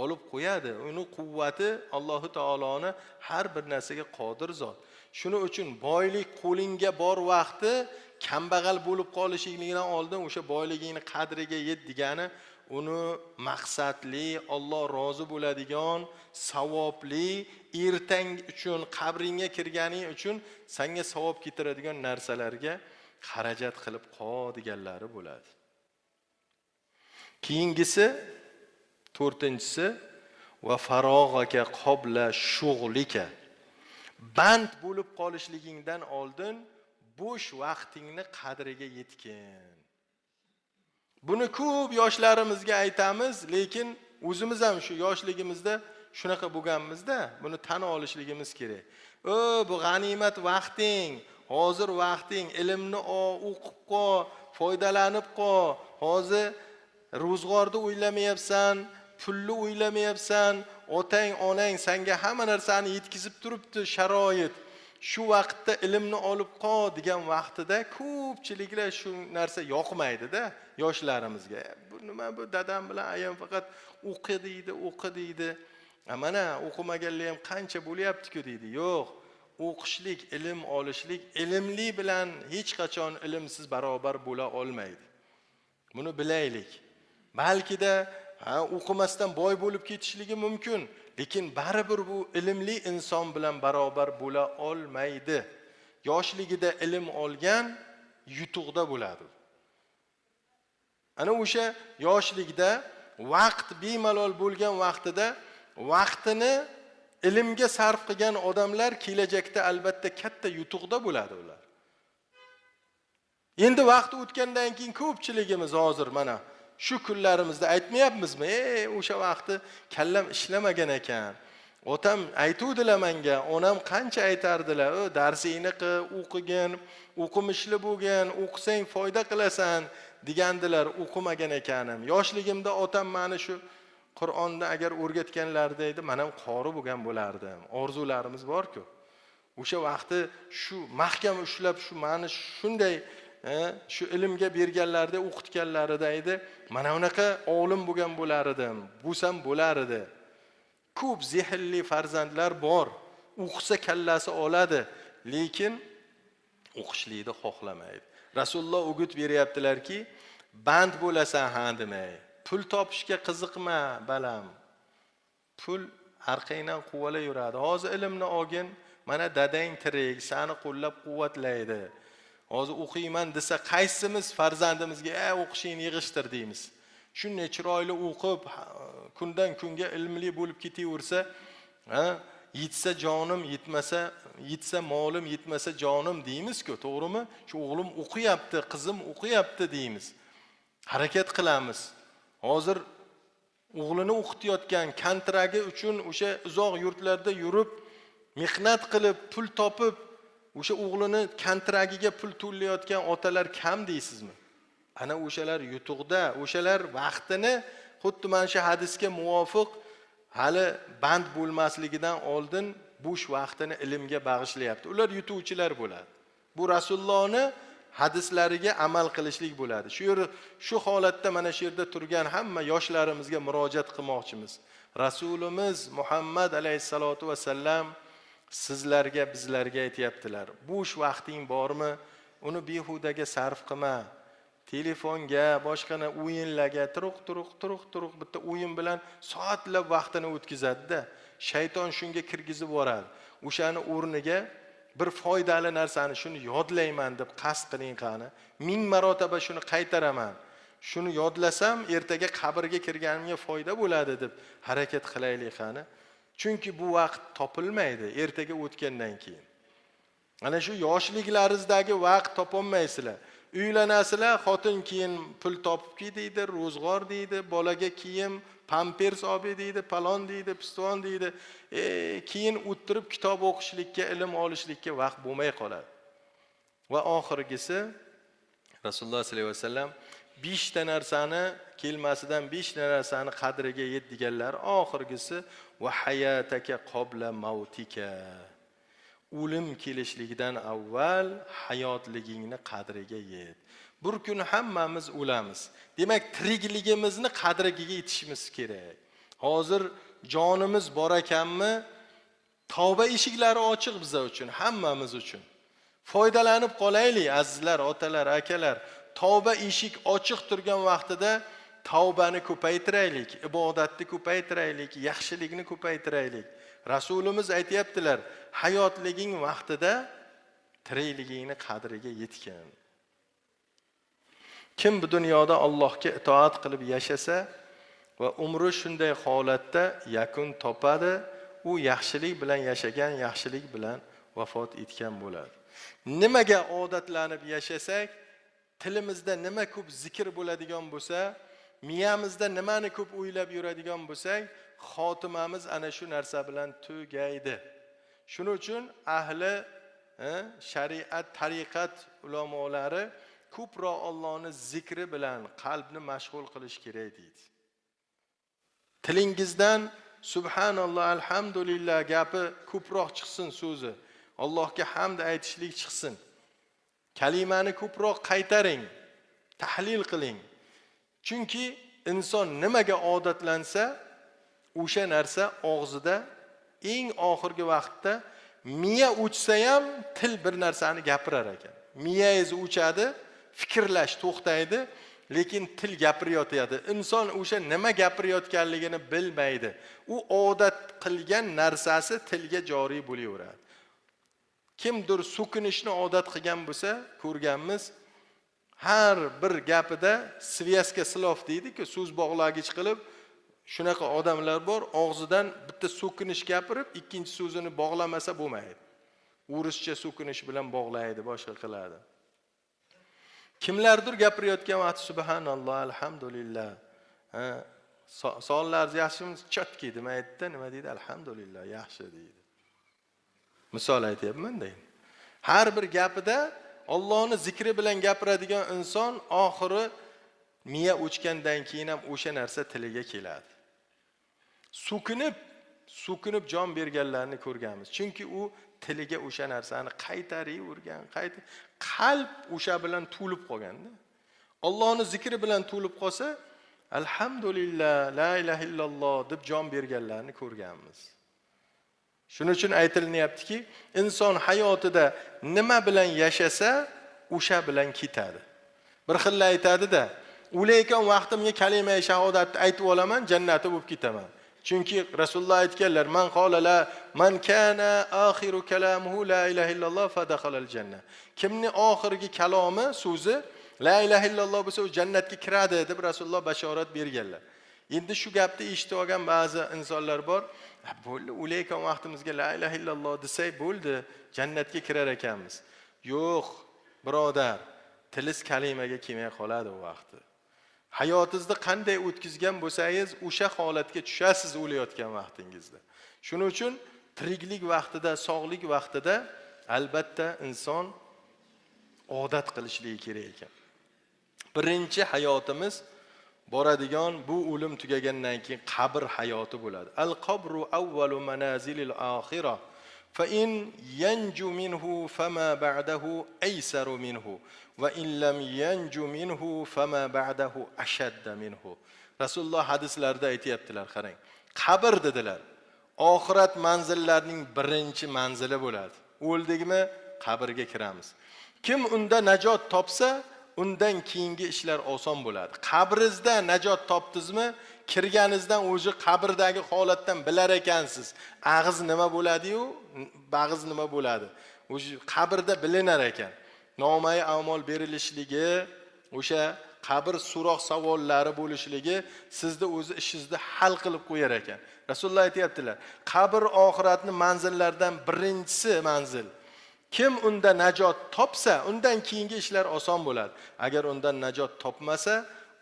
Olib qo'yadi. Uni quvvati Alloh taoloni har bir narsaga qodir zot. Shuning uchun boylik qo'lingga bor vaqti kambag'al bo'lib qolishingdan oldin o'sha boyligingni qadriga yet degani, uni maqsadli, Alloh rozi bo'ladigan, savobli, ertang uchun, qabringga kirganing uchun senga savob keltiradigan narsalarga xarajat qilib qol deganlari bo'ladi. Keyingisi 4-inchisi va farog'aka qobla shug'lika. Band bo'lib qolishligingdan oldin bo'sh vaqtingni qadriga yetgin. Buni ko'p yoshlarimizga aytamiz, lekin o'zimiz ham shu yoshligimizda shunaqa bo'lganmizda, buni tan olishligimiz kerak. Bu g'animat vaqting, hozir vaqting, ilmni o'qib qol, foydalanib qol. Hozir ro'zg'orni o'ylamayapsan, pulni o'ylamayapsan, otang, onang senga hamma narsani yetkazib turibdi, sharoit. Shu vaqtda ilmni olib qol degan vaqtida ko'pchiliklar shu narsa yoqmaydi-da yoshlarimizga. Bu nima bu, dadam bilan ayam faqat o'qi deydi. Mana o'qimaganlar ham qancha bo'lyapti-ku deydi. Yo'q, o'qishlik, ilm olishlik, ilmli bilan hech qachon ilmsiz barobar bo'la olmaydi. Buni bilaylik. Balkida o'qimasdan boy bo'lib ketishligi mumkin, lekin baribir bu ilmli inson bilan barobar bo'la olmaydi. Yoshligida ilm olgan yutuqda bo'ladi. Ana o'sha yoshlikda vaqt bemalol bo'lgan vaqtida vaqtini ilmga sarf qilgan odamlar kelajakda albatta katta yutuqda bo'ladi ular. Endi vaqt o'tgandan keyin ko'pchiligimiz hozir mana shu kunlarimizda aytmayapmizmi? O'sha vaqtda kallam ishlamagan ekan. Otam aytuvdilar menga, onam qancha aytardilar, darsingni qil, o'qigin, o'qimishli bo'lgin, o'qisang foyda qilasan degandilar, o'qimagan ekanim. Yoshligimda otam meni shu Qur'onni agar o'rgatganlarida edi, men ham qori bo'lgan bo'lardim. Orzularimiz bor-ku. O'sha vaqtda shu mahkam ushlab shu meni shunday shu ilmga berganlarda, o'qitganlarida edi, mana unaqa olim bo'lgan bo'lar edim, bo'lsam bo'lar edi. Ko'p zehnli farzandlar bor, o'qisa kallasi oladi, lekin o'qishlikni xohlamaydi. Rasululloh o'g'it beryaptilarki, band bo'lasan ha demay. Pul topishga qiziqma, balam. Pul arqangdan quvalab yuradi. Hozir ilmni olgin, mana dadang tirik, seni qo'llab-quvvatlaydi. Hozir o'qiyman desa, qaysimiz farzandimizga o'qishingni yig'ishtir deymiz. Shunday chiroyli o'qib, kundan kunga ilmli bo'lib ketaversa, yetsa jonim, yetsa molim, yetmasa jonim deymiz-ku, to'g'rimi? Shu o'g'lim o'qiyapti, qizim o'qiyapti deymiz. Harakat qilamiz. Hozir o'g'lini o'qitayotgan, kontragi uchun o'sha uzoq yurtlarda yurib, mehnat qilib, pul topib, o'sha o'g'lini kontragiga pul to'layotgan otalar kam deysizmi? Ana o'shalar yutuqda, o'shalar vaqtini xuddi mana shu hadisga muvofiq hali band bo'lmasligidan oldin bo'sh vaqtini ilmga bag'ishlayapti. Ular yutuvchilar bo'ladi. Bu Rasulullohning hadislariga amal qilishlik bo'ladi. Shu holatda mana shu yerda turgan hamma yoshlarimizga murojaat qilmoqchimiz. Rasulimiz Muhammad alayhisolatu vasallam sizlarga, bizlarga aytayaptilar. Bo'sh vaqting bormi? Uni behudaga sarf qilma. Telefonga, boshqana o'yinlarga turuq bitta o'yin bilan soatlab vaqtini o'tkazadi-da. Shayton shunga kirgizib boradi. O'shani o'rniga bir foydali narsani shuni yodlayman deb qasd qiling qani. 1000 marotaba shuni qaytaraman. Shuni yodlasam ertaga qabrga kirganimga foyda bo'ladi deb harakat qilaylik qani. Chunki bu vaqt topilmaydi ertaga o'tgandan keyin. Ana shu yoshliklaringizdagi vaqt topolmaysizlar. Uylanasizlar, xotin keyin pul topib deydi, ro'zg'or deydi, bolaga kiyim, pampers olib deydi, palon deydi, piston deydi. Keyin o'tirib kitob o'qishlikka, ilm olishlikka vaqt bo'lmay qoladi. Va oxirgisi Rasululloh sollallohu alayhi vasallam 5 ta narsani kelmasidan 5 ta narsani qadriga yet deganlar. Oxirgisi va hayataka qobla mautika. O'lim kelishligidan avval hayotligingni qadriga yet. Bir kun hammamiz o'lamiz. Demak, tirikligimizni qadriga yetishimiz kerak. Hozir jonimiz bor ekanmi? Tavba eshiklari ochiq bizlar uchun, hammamiz uchun. Foydalanib qolaylik, azizlar, otalar, akalar. Tavba eshik ochiq turgan vaqtida tavbani ko'paytiraylik, ibodatni ko'paytiraylik, yaxshilikni ko'paytiraylik. Rasulimiz aytayaptilar, hayotliging vaqtida tirikligingni qadriga yetgan. Kim bu dunyoda Allohga itoat qilib yashasa va umri shunday holatda yakun topadi, u yaxshilik bilan yashagan, yaxshilik bilan vafot etgan bo'ladi. Nimaga odatlanib yashasak, tilimizda nima ko'p zikr bo'ladigan bo'lsa, miyamizda nimani ko'p o'ylab yuradigan bo'lsak, xotimamiz ana shu narsa bilan tugaydi. Shuning uchun ahli shariat, tariqat ulamolari ko'proq Allohning zikri bilan qalbni mashg'ul qilish kerak deydi. Tilingizdan subhanalloh, alhamdulillah gapi ko'proq chiqsin so'zi. Allohga hamd aytishlik chiqsin. Kalimani ko'proq qaytaring, tahlil qiling. Chunki inson nimaga odatlansa, o'sha narsa og'zida eng oxirgi vaqtda miya o'chsa ham til bir narsani gapirar ekan. Miyangiz o'chadi, fikrlash to'xtaydi, lekin til gapirayotadi. Inson o'sha nima gapirayotganligini bilmaydi. U odat qilgan narsasi tilga joriy bo'laveradi. Kimdir so'kinishni odat qilgan bo'lsa, ko'rganmiz, har bir gapida svyaska slov deydi-ku, so'z bog'lagich qilib, shunaqa odamlar bor, og'zidan bitta so'kinish gapirib, ikkinchi so'zini bog'lamasa bo'lmaydi. O'rischa so'kinish bilan bog'laydi, boshqa qiladi. Kimlardir gapirayotgan vaqt subhanalloh, alhamdulillah. Sonlarni yaxshimi? Chotki demaydi-da, nima deydi? Alhamdulillah, yaxshi deydi. Misol aytayapman deydi. Har bir gapida Allohning zikri bilan gapiradigan inson oxiri miya o'chgandan keyin ham o'sha narsa tiliga keladi. So'kinib jon berganlarni ko'rganmiz. Chunki u tiliga o'sha narsani qaytaravergan, qalb o'sha bilan to'lib qolganda. Allohning zikri bilan to'lib qolsa, alhamdulillah, la ilaha illalloh deb jon berganlarni ko'rganmiz. Shuning uchun aytilyaptiki, inson hayotida nima bilan yashasa, o'sha bilan ketadi. Bir xilla aytadi-da, o'layotgan vaqtimga kalima-i shahodatni aytib olaman, jannatda bo'lib ketaman. Chunki Rasululloh aytganlar, man kana akhiru kalamuhu la ilaha illalloh fadakhalal janna. Kimning oxirgi kalomi, so'zi la ilaha illalloh bo'lsa, u jannatga kiradi deb Rasululloh bashorat berganlar. Endi shu gapni eshitib olgan ba'zi insonlar bor, bo'ldi, o'layotgan vaqtimizga la ilaha illalloh desak bo'ldi, jannatga kirar ekanmiz. Yo'q, birodar, tiliz kalimaga kelmay qoladi u vaqtda. Hayotingizni qanday o'tkazgan bo'lsangiz, o'sha holatga tushasiz o'layotgan vaqtingizda. Shuning uchun tiriklik vaqtida, sog'lik vaqtida albatta inson odat qilishligi kerak ekan. Birinchi hayotimiz boradigan bu o'lim tugagandan keyin qabr hayoti bo'ladi. Al-qabru awwalu manazilil oxirah. Fa in yanju minhu fama ba'dahu aysaru minhu va in lam yanju minhu fama ba'dahu ashadda minhu. Rasululloh hadislarda aytayaptilar, qarang. Qabr dedilar. Oxirat manzillarining birinchi manzili bo'ladi. O'ldikmi, qabrga kiramiz. Kim unda najot topsa, undan keyingi ishlar oson bo'ladi. Qabringizda najot topdingizmi, kirganingizdan o'zi qabrdagi holatdan bilar ekansiz. Ag'iz nima bo'ladi-yu, bag'iz nima bo'ladi. O'sha qabrda bilinar ekan. Nomai amol berilishligi, o'sha qabr so'roq savollari bo'lishligi sizni o'zi ishingizni hal qilib qo'yar ekan. Rasululloh aytayaptilar, qabr oxiratning manzillaridan birinchisi manzil. Kim unda najot topsa, undan keyingi ishlar oson bo'ladi. Agar undan najot topmasa,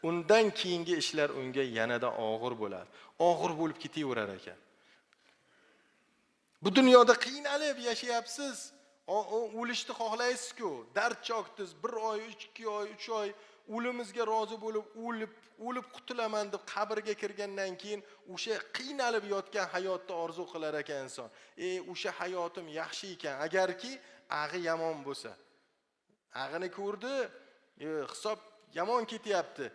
undan keyingi ishlar unga yanada og'ir bo'ladi. Og'ir bo'lib ketaverar ekan. Bu dunyoda qiynalib yashayapsiz. O'lishni xohlaysiz-ku, dard chokdingiz, 1 oy, 2 oy, 3 oy o'limizga rozi bo'lib, o'lib qutulaman deb qabrga kirgandan keyin o'sha qiynalib yotgan hayotni orzu qilar ekan inson. O'sha hayotim yaxshi ekan, agarki ag'i yomon bo'lsa. Ag'ini ko'rdi, hisob yomon ketyapti.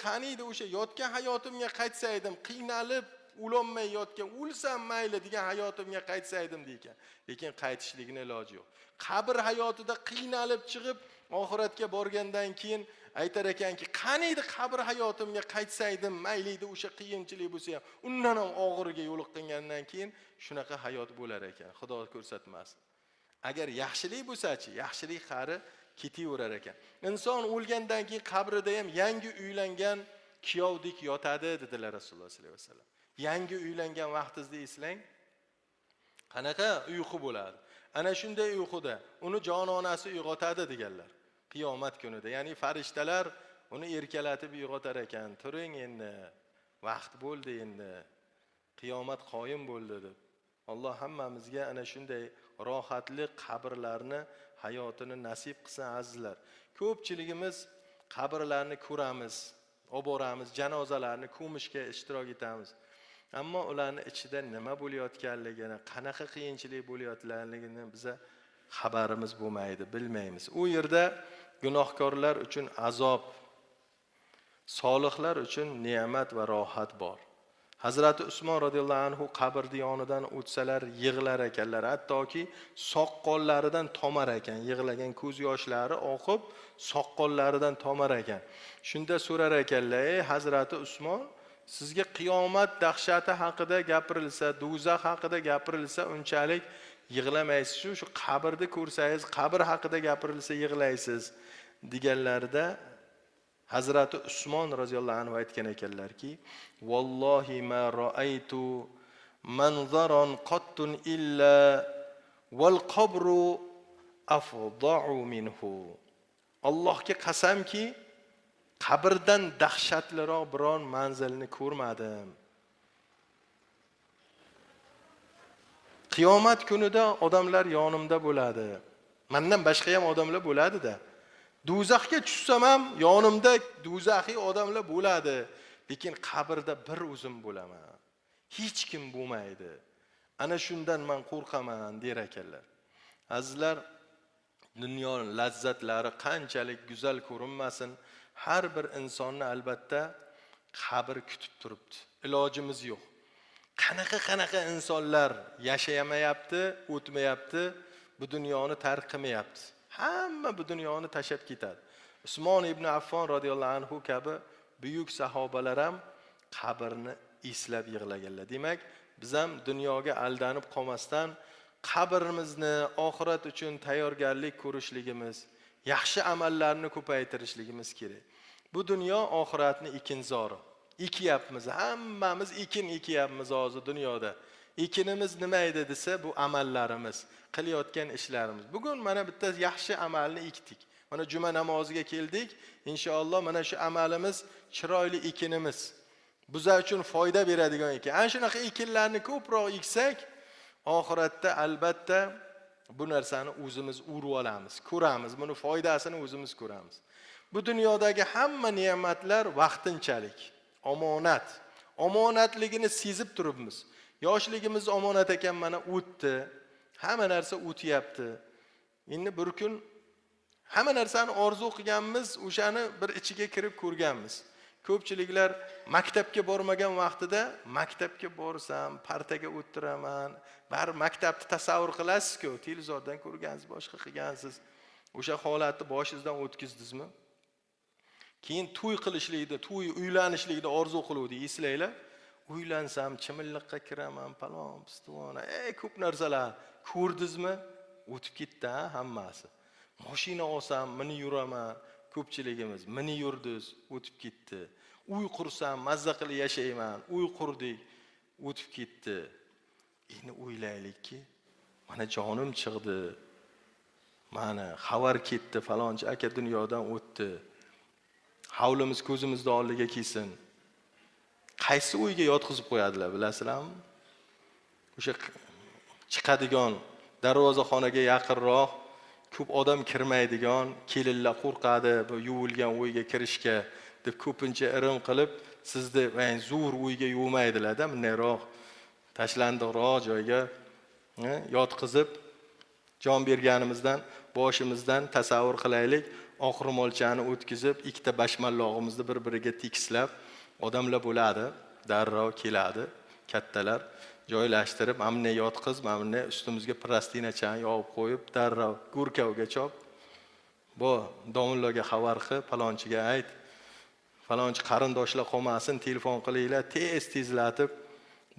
Qaniydi o'sha yotgan hayotimga qaytsaydim, qiynalib ulolmay yotgan, o'lsam mayli degan hayotimga qaytsaydim deykan. Lekin qaytishligini iloji yo'q. Qabr hayotida qiynalib chiqib, oxiratga borgandan keyin aytar ekanki, qaniydi qabr hayotimga qaytsaydim, mayli edi o'sha qiyinchilik bo'lsa ham, undan ham og'iriga yo'liqqandan keyin shunaqa hayot bo'lar ekan. Xudo ko'rsatmasin. Agar yaxshilik bo'lsa-chi, yaxshilik qari ketaverar ekan. Inson o'lgandan keyin qabrida ham yangi uylangan kuyovdek yotadi dedilar Rasululloh sollallohu alayhi vasallam. Yangi uylangan vaqtingizda eslang, qanaqa uyqu bo'ladi. Ana shunday uyquda uni jononasi uyg'otadi deganlar. Qiyomat kunida, ya'ni farishtalar uni erkalatib uyg'otar ekan. Turing endi, vaqt bo'ldi endi. Qiyomat qoyim bo'ldi deb. Alloh hammamizga ana shunday rohatli qabrlarni hayotini nasib qilsin azizlar. Ko'pchiligimiz qabrlarni ko'ramiz, olib boramiz, janozalarni ko'mishga ishtirok etamiz. Ammo ularning ichida nima bo'layotganligini, qanaqa qiyinchilik bo'layotganligini biza xabarimiz bo'lmaydi, bilmaymiz. U yerda gunohkorlar uchun azob, solihlar uchun ne'mat va rohat bor. Hazrati Usmon radhiyallohu anhu qabrning yonidan o'tsalar yig'lar ekanlar, hattoki soqqollaridan tomar ekan, yig'lagan ko'z yoshlari oqib soqqollaridan tomar ekan. Shunda so'rar ekanlar: "Ey Hazrati Usmon, sizga qiyomat dahshati haqida gapirilsa, do'zax haqida gapirilsa unchalik yig'lamaysiz, shu qabrni ko'rsangiz, qabr haqida gapirilsa yig'laysiz" deganlarida Hazrati Usmon roziyallohu anhu aytgan ekanlarki: "Vallohi ma ra'aytu manzaran qattun illa wal qabru afda'u minhu." Allohga qasamki, qabrdan dahshatliroq biron manzilni ko'rmadim. Qiyomat kunida odamlar yonimda bo'ladi. Mendan boshqa ham odamlar bo'ladi-da. Do'zaxga tushsam ham yonimda do'zaxiy odamlar bo'ladi, lekin qabrda bir o'zim bo'laman. Hech kim bo'lmaydi. Ana shundan men qo'rqaman der ekanlar. Azizlar, dunyoning lazzatlari qanchalik go'zal ko'rinmasin, har bir insonni albatta qabr kutib turibdi. Ilojimiz yo'q. Qanaqa insonlar yashayamayapti, o'tmayapti, bu dunyoni tark qilmayapti. Hamma bu dunyoni tashab ketadi. Usmon ibn Affon radhiyallohu anhu kabi buyuk sahobalar ham qabrni eslab yig'laganlar. Demak, biz ham dunyoga aldanib qolmasdan qabrimizni oxirat uchun tayyorgarlik ko'rishligimiz, yaxshi amallarni ko'paytirishligimiz kerak. Bu dunyo oxiratning ekinzori. Ekyapmiz, hammamiz ekyapmiz hozir dunyoda. Ekinimiz nima edi desa, bu amallarimiz, qilayotgan ishlarimiz. Bugun mana bitta yaxshi amalni ekdik. Mana juma namoziga keldik. Inshaalloh mana shu amalimiz chiroyli ekinimiz. Bizlar uchun foyda beradigan ekan. Ana shunaqa ekinlarni ko'proq eksak, oxiratda albatta bu narsani o'zimiz urib olamiz, ko'ramiz, buni foydasini o'zimiz ko'ramiz. Bu dunyodagi hamma ne'matlar vaqtinchalik, omonat. Omonatligini sezib turibmiz. Yoshligimiz omonat ekan, mana o'tdi. Hamma narsa o'tyapti. Endi bir kun hamma narsani orzu qilganmiz, o'shani bir ichiga kirib ko'rganmiz. Ko'pchiliklar maktabga bormagan vaqtida maktabga borsam, partaga o'tiraman, bar maktabni tasavvur qilasiz-ku, televizordan ko'rgansiz, boshqa qilgansiz. O'sha holatni boshingizdan o'tkizdingizmi? Keyin to'y qilishlikda, uylanishlikda orzu qiluvdi, eslaylar. Uylansam, chimilliqqa kiraman, palon, pistovona, ko'p narsalar ko'rdingizmi? O'tib ketdi hammasi. Mashina olsam, minib yuraman, ko'pchiligimiz minib yurdiz, o'tib ketdi. Uy qursam, mazza qilib yashayman, uy qurdik, o'tib ketdi. Endi o'ylaylikki, mana jonim chiqdi. Mana xabar ketdi, falonchi aka dunyodan o'tdi. Havlimiz ko'zimizning oldiga kelsin. Qaysi uyga yotqizib qo'yadilar, bilasizlarmi? O'sha chiqadigan darvozaxonaga yaqinroq, ko'p odam kirmaydigan, kelinlar qo'rqadi, bu yuvilgan uyga kirishga deb ko'pincha irim qilib, sizni zo'r uyga yuvmaydilar-da, bundayroq tashlandiqroq joyga yotqizib jon berganimizdan, boshimizdan tasavvur qilaylik. oq ro'molchani o'tkazib, ikkita bashmallog'imizni bir-biriga tekislab, odamlar bo'ladi, darrov keladi, kattalar joylashtirib, mamne yotqiz, mamne ustimizga plastinachani yopib qo'yib, darrov gurkavga chop. Bu domlaga xabar qil, falonchiga ayt. Falonchi qarindoshlar qolmasin, telefon qilinglar, tez-tezlatib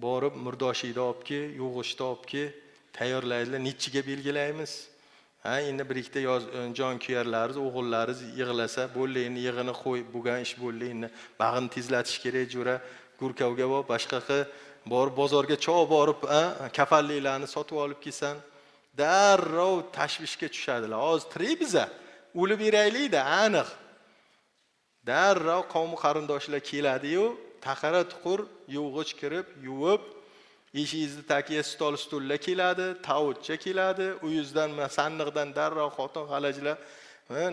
borib murdoshingni olib kel, yog'ishni olib kel, tayyorlaydilar. Nechiga belgilaymiz? Ha, endi bir ikkita jon kuyarlaringiz, o'g'illaringiz yig'lasa, bo'ldi, endi yig'ini qo'y, bo'lgan ish bo'ldi, endi bag'ini tezlatish kerak, jo'ra gurkavga bor, boshqa borib bozorga chov borib, kafalliklarni sotib olib kelsan, darrov tashvishga tushadilar. Hozir tirik biza, o'lib beraylik-da, aniq. Darrov qavm qarindoshlar keladi-yu, taqara tuqur yuvg'ich kirib, yuvib, eshingizni tagiga stullar keladi, tavutcha keladi, uyingizdan sandiqdan darrov xotin xalajlar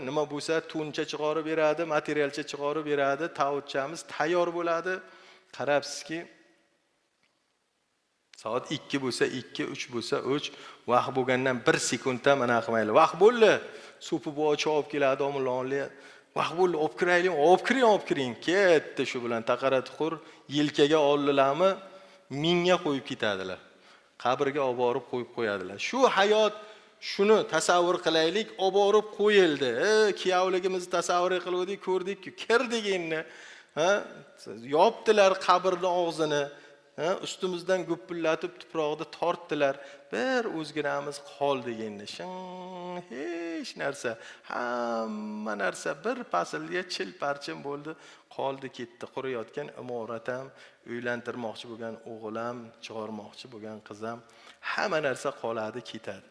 nima bo'lsa tuncha chiqarib beradi, materialcha chiqarib beradi, tavutchamiz tayyor bo'ladi. Qarabsizki, soat 2 bo'lsa 2, 3 bo'lsa 3, vaqt bo'lgandan 1 sekundda mana qilmaylar. Vaqt bo'ldi. Supi bo'chi olib keladi, omilonlar. Vaqt bo'ldi, olib kiring. Ketdi shu bilan taqara tuqur, yelkaga oldilarmi, mingga qo'yib ketadilar. Qabrga olib borib qo'yib qo'yadilar. Shu hayot, shuni tasavvur qilaylik, olib borib qo'yildi. Kiyovligimizni tasavvur qildik, ko'rdik-ku, kirdik endi. Yopdilar qabrning og'zini. Ustimizdan gupillatib tuproqda tortdilar. Bir o'zginamiz qoldi endi. Hech narsa, hamma narsa bir faslga chil-parchin bo'ldi, qoldi ketdi. Quriyotgan imoratam, uylantirmoqchi bo'lgan o'g'lim, chiqarmoqchi bo'lgan qizim, hamma narsa qoladi, ketadi.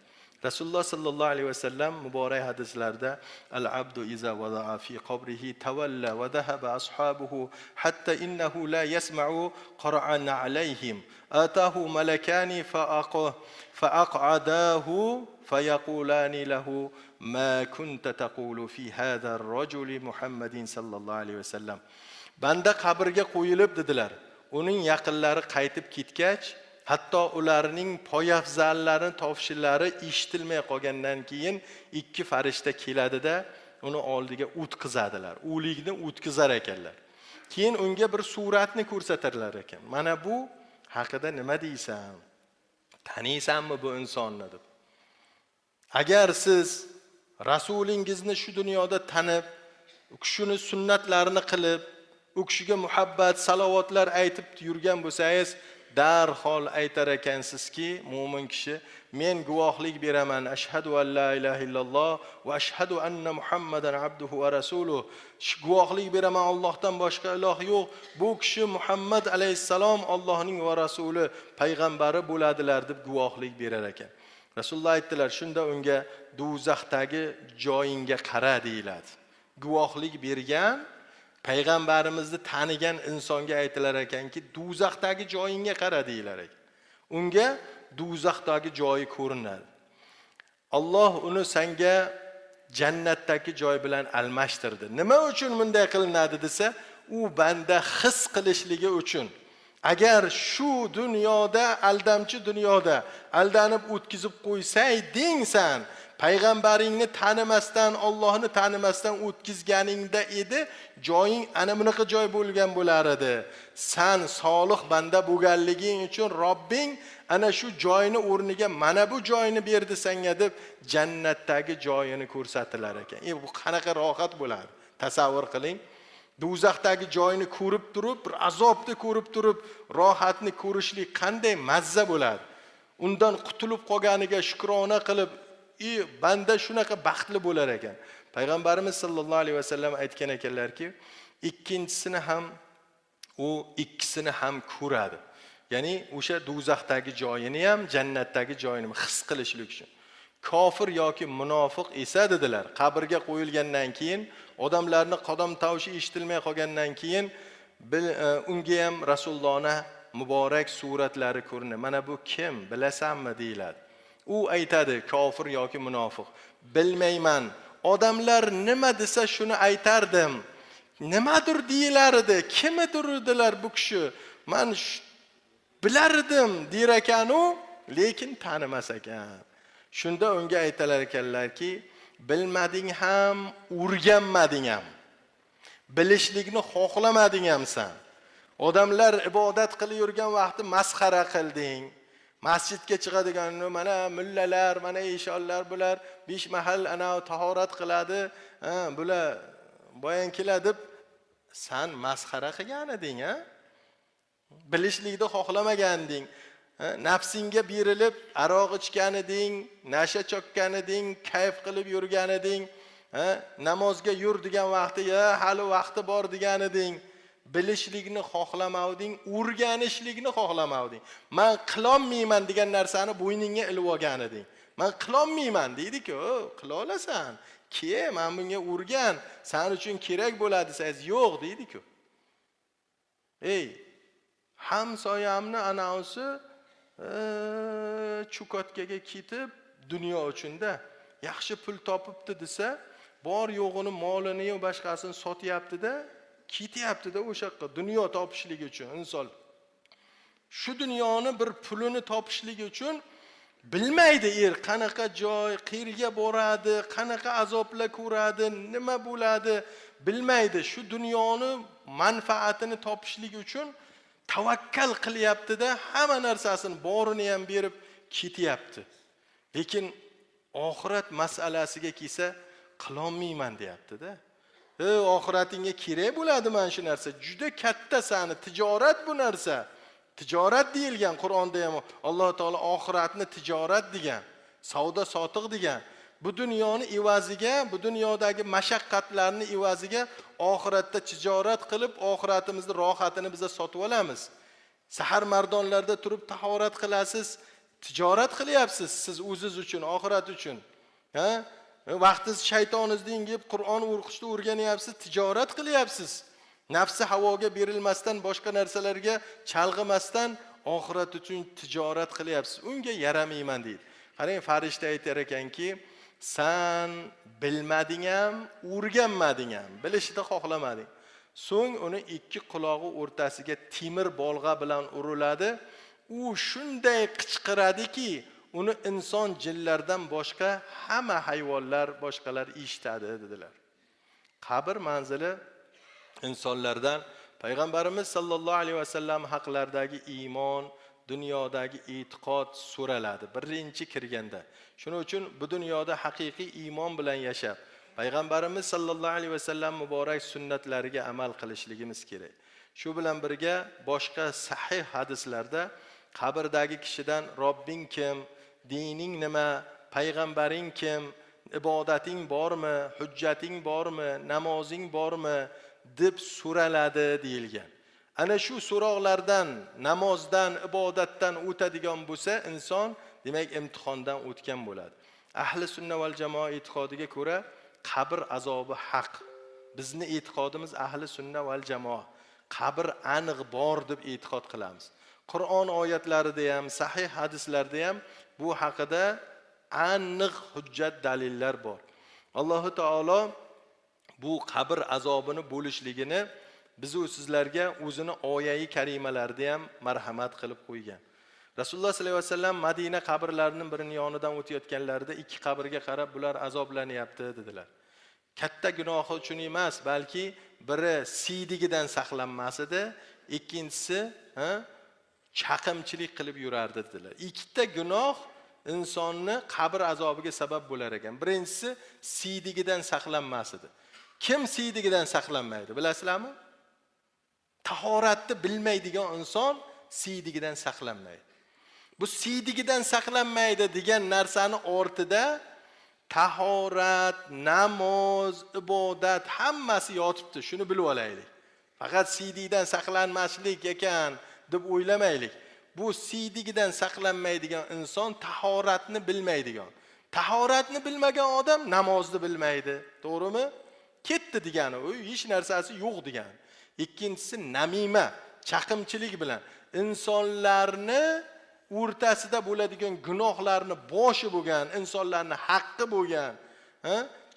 Rasululloh sallallohu alayhi vasallam muborak hadislarda al-abdu iza wada'a fi qabrihi tawalla wa dhahaba ashabuhu hatta innahu la yasma'u qara'an alayhim atahu malakani fa'aq'adahu fayaqulani lahu ma kunta taqulu fi hadha ar-rajuli Muhammadin sallallohu alayhi vasallam. Banda qabrga qo'yilib dedilar. Uning yaqinlari qaytib ketgach, hatto ularning poyafzallarini topshinlari eshitilmay qolgandan keyin ikki farishta keladida, uni oldiga o'tkazadilar. O'likni o'tkazar ekanlar. Keyin unga bir suratni ko'rsatarlar ekan. Mana bu haqida nima deysan? Taniysanmi bu insonni deb. Agar siz rasulingizni shu dunyoda tanib, u kishini sunnatlarini qilib, u kishiga muhabbat, salovatlar aytib yurgan bo'lsangiz, darhol aytar ekansizki, mo'min kishi, men guvohlik beraman, ashhadu an la ilaha illalloh va ashhadu anna Muhammadan abduhu va rasuluh. Guvohlik beraman, Allohdan boshqa iloh yo'q. Bu kishi Muhammad alayhissalom Allohning va rasuli, payg'ambari bo'ladilar deb guvohlik berar ekan. Rasululloh aytdilar, shunda unga do'zaxdagi joyingga qara deyiladi. Guvohlik bergan payg'ambarimizni tanigan insonga aytilar ekanki, do'zaxdagi joyingga qara deylar ekan. Unga do'zaxdagi joyi ko'rinadi. Alloh uni senga jannatdagi joy bilan almashtirdi. Nima uchun bunday qilinadi desa, u banda his qilishligi uchun. Agar shu dunyoda, aldamchi dunyoda aldanib o'tkazib qo'ysayding san, payg'ambaringni tanimasdan, Allohni tanimasdan o'tkazganingda edi, joying ana bunaqa joy bo'lgan bo'lar edi. San solih banda bo'lganliging uchun Robbing ana shu joyni o'rniga mana bu joyni berdi senga deb jannatdagi joyini ko'rsatilar ekan. Bu qanaqa rohat bo'ladi? Tasavvur qiling. Do'zaxdagi joyini ko'rib turib, bir azobni ko'rib turib, rohatni ko'rishlik qanday mazza bo'ladi? Undan qutulib qolganiga shukrona qilib, banda shunaqa baxtli bo'lar ekan. Payg'ambarimiz sallallohu alayhi vasallam aytgan ekanlarki, ikkinchisini ham ikkisini ham ko'radi. Ya'ni o'sha do'zaxdagi joyini ham, jannatdagi joyini ham his qilishlik uchun. Kofir yoki munofiq esa dedilar, qabrga qo'yilgandan keyin, odamlarning qadam tavushi eshitilmay qolgandan keyin unga ham Rasulullohning muborak suratlari ko'rinadi. Mana bu kim, bilasanmi deyiladi. U aytadi, kofir yoki munofiq, bilmayman. Odamlar nima desa shuni aytardim. Nimadir deyilar edi, kimidir dedilar bu kishi. Men bilar edim der ekan u, lekin tanimas ekan. Shunda unga aytalar ekanlarki, bilmading ham, o'rganmading ham. Bilishlikni xohlamading ham sen. Odamlar ibodat qilib yurgan vaqti masxara qilding. Masjidga chiqadigan mana mullalar, mana eshonlar bular 5 mahal ana tahorat qiladi, bular boyan keladi deb sen masxara qilgan eding, ha? Bilishlikni xohlamaganding. Nafsingga berilib aroq ichgan eding, nasha chokkan eding, kayf qilib yurgan eding. Namozga yur degan vaqti, hali vaqti bor degan eding. Bilishlikni xohlamading, o'rganishlikni xohlamading. Men qilolmayman degan narsani bo'yningga ilib olgan eding. Men qilolmayman deydi-ku, qila olasan. Keyin men bunga o'rgan, sen uchun kerak bo'ladi desangiz, yo'q deydi-ku. Hamsoyamni anavsi chukotkaga ketib dunyo uchunda yaxshi pul topibdi desa, bor yo'g'ini molini va boshqasini sotyapti-da, ketyapti-da o'sha yoqqa dunyo topishlik uchun inson. Shu dunyoni bir pulini topishlik uchun bilmaydi qanaqa joy, qayerga boradi, qanaqa azoblar ko'radi, nima bo'ladi, bilmaydi. Shu dunyoni manfaatini topishlik uchun tavakkal qilyapti-da, hamma narsasini borini ham berib ketyapti. Lekin oxirat masalasiga kelsa, qilolmayman deyapti-da. Oxiratingga kerak bo'ladi mana shu narsa. Juda katta sani tijorat bu narsa. Tijorat deyilgan Qur'onda ham Alloh taolo oxiratni tijorat degan, savdo sotiq degan. Bu dunyoni evaziga, bu dunyodagi mashaqqatlarni evaziga oxiratda tijorat qilib, oxiratimizni rohatini biza sotib olamiz. Sahar mardonlarda turib tahorat qilasiz, tijorat qilyapsiz siz o'zingiz uchun, oxirat uchun. Vaqtingiz shaytoningizning yeb Qur'on o'qishni o'rganyapsiz, tijorat qilyapsiz. Nafsi havoga berilmasdan, boshqa narsalarga chalg'imasdan oxirat uchun tijorat qilyapsiz. Unga yaramayman deydi. Qarang, farishta aytar ekanki, sen bilmading ham, o'rganmading ham, bilishni xohlamading. So'ng uni ikki qulog'i o'rtasiga temir bolg'a bilan uriladi. U shunday qichqiradiki, uni inson jinlardan boshqa hamma hayvonlar boshqalar eshitadi dedilar. Qabr manzili insonlardan payg'ambarimiz sollallohu alayhi vasallam haqlaridagi iymon, dunyodagi e'tiqod so'raladi birinchi kirganda. Shuning uchun bu dunyoda haqiqiy iymon bilan yashab, payg'ambarimiz sollallohu alayhi vasallam muborak sunnatlariga amal qilishligimiz kerak. Shu bilan birga boshqa sahih hadislarda qabrdagi kishidan Robbing kim, dining nima, payg'ambaring kim, ibodating bormi, hujjating bormi, namozing bormi deb so'raladi deyilgan. Ana shu so'roqlardan, namozdan, ibodatdan o'tadigan bo'lsa, inson demak imtihondan o'tgan bo'ladi. Ahli sunna val jamoa e'tiqodiga ko'ra qabr azobi haq. Bizning e'tiqodimiz ahli sunna val jamoa. Qabr aniq bor deb e'tiqod qilamiz. Qur'on oyatlarida ham, sahih hadislarda ham bu haqida aniq hujjat dalillar bor. Alloh taolo bu qabr azobini bo'lishligini biz va sizlarga o'zini oyai karimalarida ham marhamat qilib qo'ygan. Rasululloh sollallohu alayhi vasallam Madina qabrlarining birining yonidan o'tayotganlarida ikki qabrga qarab bular azoblanyapti dedilar. Katta gunohi uchun emas, balki biri siydigidan saqlanmas edi, ikkinchisi chaqimchilik qilib yurardi dedilar. Ikkita gunoh insonni qabr azobiga sabab bo'lar ekan. Birinchisi siydigidan saqlanmas edi. Kim siydigidan saqlanmaydi, bilasizlarmi? Tahoratni bilmaydigan inson siydigidan saqlanmaydi. Bu siydigidan saqlanmaydi degan narsani ortida tahorat, namoz, ibodat hammasi yotibdi. Shuni bilib olaylik. Faqat siydigidan saqlanmaslik ekan deb o'ylamaylik. Bu siydigidan saqlanmaydigan inson tahoratni bilmaydigan. Tahoratni bilmagan odam namozni bilmaydi. To'g'rimi? Ketdi degani, u hech narsasi yo'q degani. Ikkinchisi namima, chaqimchilik bilan insonlarni o'rtasida bo'ladigan gunohlarni boshi bo'lgan, insonlarni haqqi bo'lgan,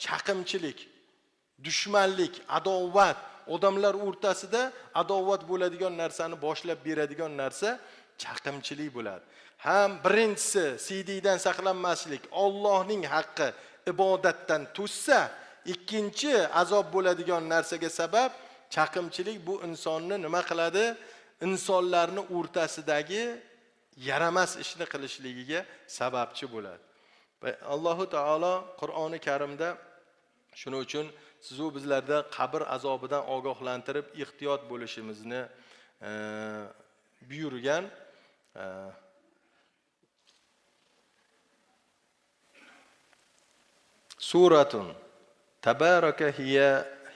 chaqimchilik, dushmanlik, adovat, odamlar o'rtasida adovat bo'ladigan narsani boshlab beradigan narsa chaqimchilik bo'ladi. ham birinchisi CDdan saqlanmaslik, Allohning haqqi ibodatdan to'ssa, ikkinchi azob bo'ladigan narsaga sabab chaqimchilik bu insonni nima qiladi? İnsonlarning o'rtasidagi yaramas ishni qilishligiga sababchi bo'ladi. Va Alloh taolo Qur'oni Karimda shuning uchun siz u bizlarda qabr azobidan ogohlantirib ehtiyot bo'lishimizni buyurgan. Suratun tabaraka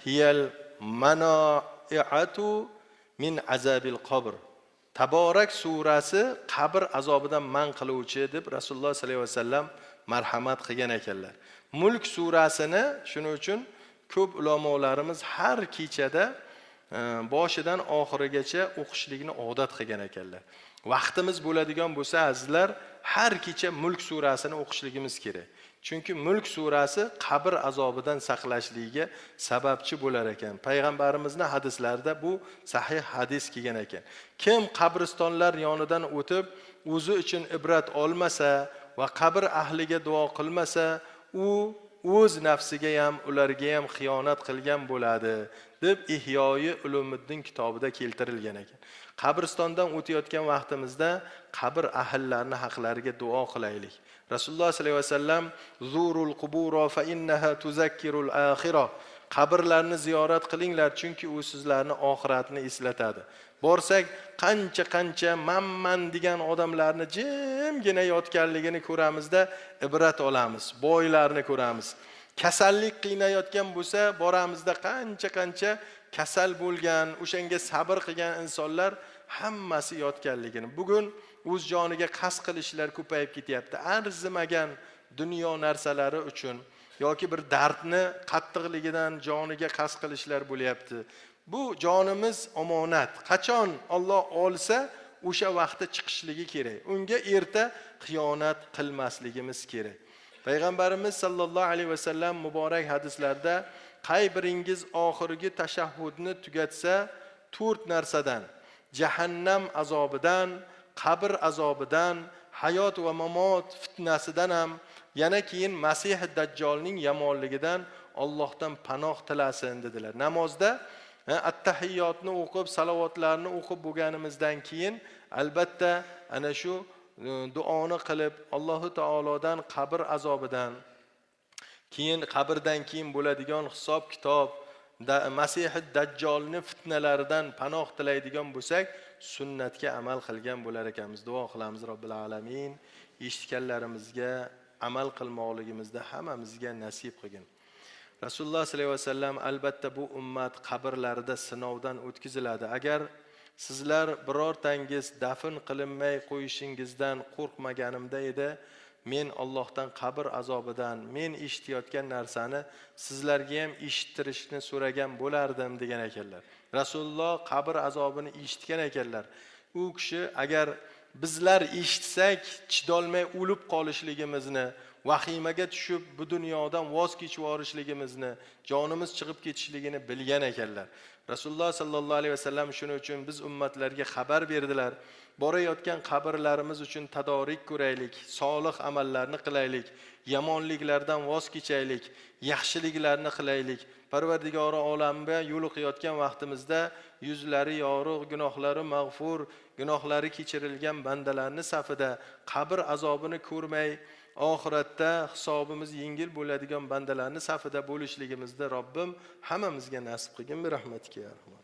hiyal mana'iatu min azabil qabr. Taborak surasi qabr azobidan man qiluvchi deb Rasululloh sollallohu alayhi vasallam marhamat qilgan ekanlar. Mulk surasini shuning uchun ko'p ulamolarimiz har kechada boshidan oxirigacha o'qishlikni odat qilgan ekanlar. Vaqtimiz bo'ladigan bo'lsa azizlar, har kecha Mulk surasini o'qishligimiz kerak. Chunki Mulk surasi qabr azobidan saqlashligiga sababchi bo'lar ekan. Payg'ambarimizning hadislarida bu sahih hadis kelgan ekan. Kim qabristonlar yonidan o'tib, o'zi uchun ibrat olmasa va qabr ahliga duo qilmasa, u o'z nafsiga ham, ularga ham xiyonat qilgan bo'ladi deb Ihyoyi Ulumuddin kitobida keltirilgan ekan. Qabristondan o'tayotgan vaqtimizda qabr ahllarining haqlariga duo qilaylik. Rasululloh sollallohu alayhi vasallam zurul qubura fa innaha tuzakkirul axirah. Qabrlarni ziyorat qilinglar, chunki u sizlarni oxiratni eslatadi. Borsak, qancha man degan odamlarni jimgina yotganligini ko'ramizda ibrat olamiz. Boylarni ko'ramiz. Kasallik qiynayotgan bo'lsa, boramizda qancha kasal bo'lgan, o'shanga sabr qilgan insonlar hammasi yotganligini. Bugun o'z joniga qasd qilishlar ko'payib ketyapti. Arzimagan dunyo narsalari uchun yoki bir dardni qattiqligidan joniga qasd qilishlar bo'lyapti. Bu jonimiz omonat. Qachon Alloh olsa, o'sha vaqtda chiqishligi kerak. Unga erta xiyonat qilmasligimiz kerak. Payg'ambarimiz sallallohu alayhi vasallam muborak hadislarda qay biringiz oxirgi tashahhudni tugatsa, 4 narsadan, jahannam azobidan, qabr azobidan, hayot va mamot fitnasidan ham, yana keyin Masih Dajjolning yomonligidan Allohdan panoh tilasin dedilar. Namozda at-tahiyyotni o'qib, salovatlarni o'qib bo'lganimizdan keyin albatta ana shu duoni qilib Alloh taolodan qabr azobidan, keyin qabrdan keyin bo'ladigan hisob kitob, Masih Dajjolning fitnalaridan panoh tilaydigan bo'lsak, sunnatga amal qilgan bo'lar ekanmiz. Duo qilamiz Robbil alamin, eshitganlarimizga amal qilmoqligimizda hammamizga nasib qilgin. Rasululloh sollallohu alayhi vasallam albatta bu ummat qabrlarida sinovdan o'tkaziladi. Agar sizlar birortangiz dafn qilinmay qo'yishingizdan qo'rqmaganimda edi, men Allohdan qabr azobidan, men eshitayotgan narsani sizlarga ham eshittirishni so'ragan bo'lardim degan ekanlar. Rasululloh qabr azobini eshitgan ekanlar. U kishi agar bizlar eshitsak chidolmay o'lib qolishligimizni, vahimaga tushib bu dunyodan voz kechib yorishligimizni, jonimiz chiqib ketishligini bilgan ekanlar. Rasululloh sallallohu alayhi vasallam shuning uchun biz ummatlarga xabar berdilar. Borayotgan qabrlarimiz uchun tadorik ko'raylik, solih amallarni qilaylik, yomonliklardan voz kechaylik, yaxshiliklarni qilaylik. Parvardigori olamga yo'liqayotgan vaqtimizda yuzlari yorug', gunohlari mag'fur, gunohlari kechirilgan bandalarning safida qabr azobini ko'rmay, oxiratda hisobimiz yengil bo'ladigan bandalarning safida bo'lishligimizda Robbim hammamizga nasib qilgin bi rahmatika ya rahman.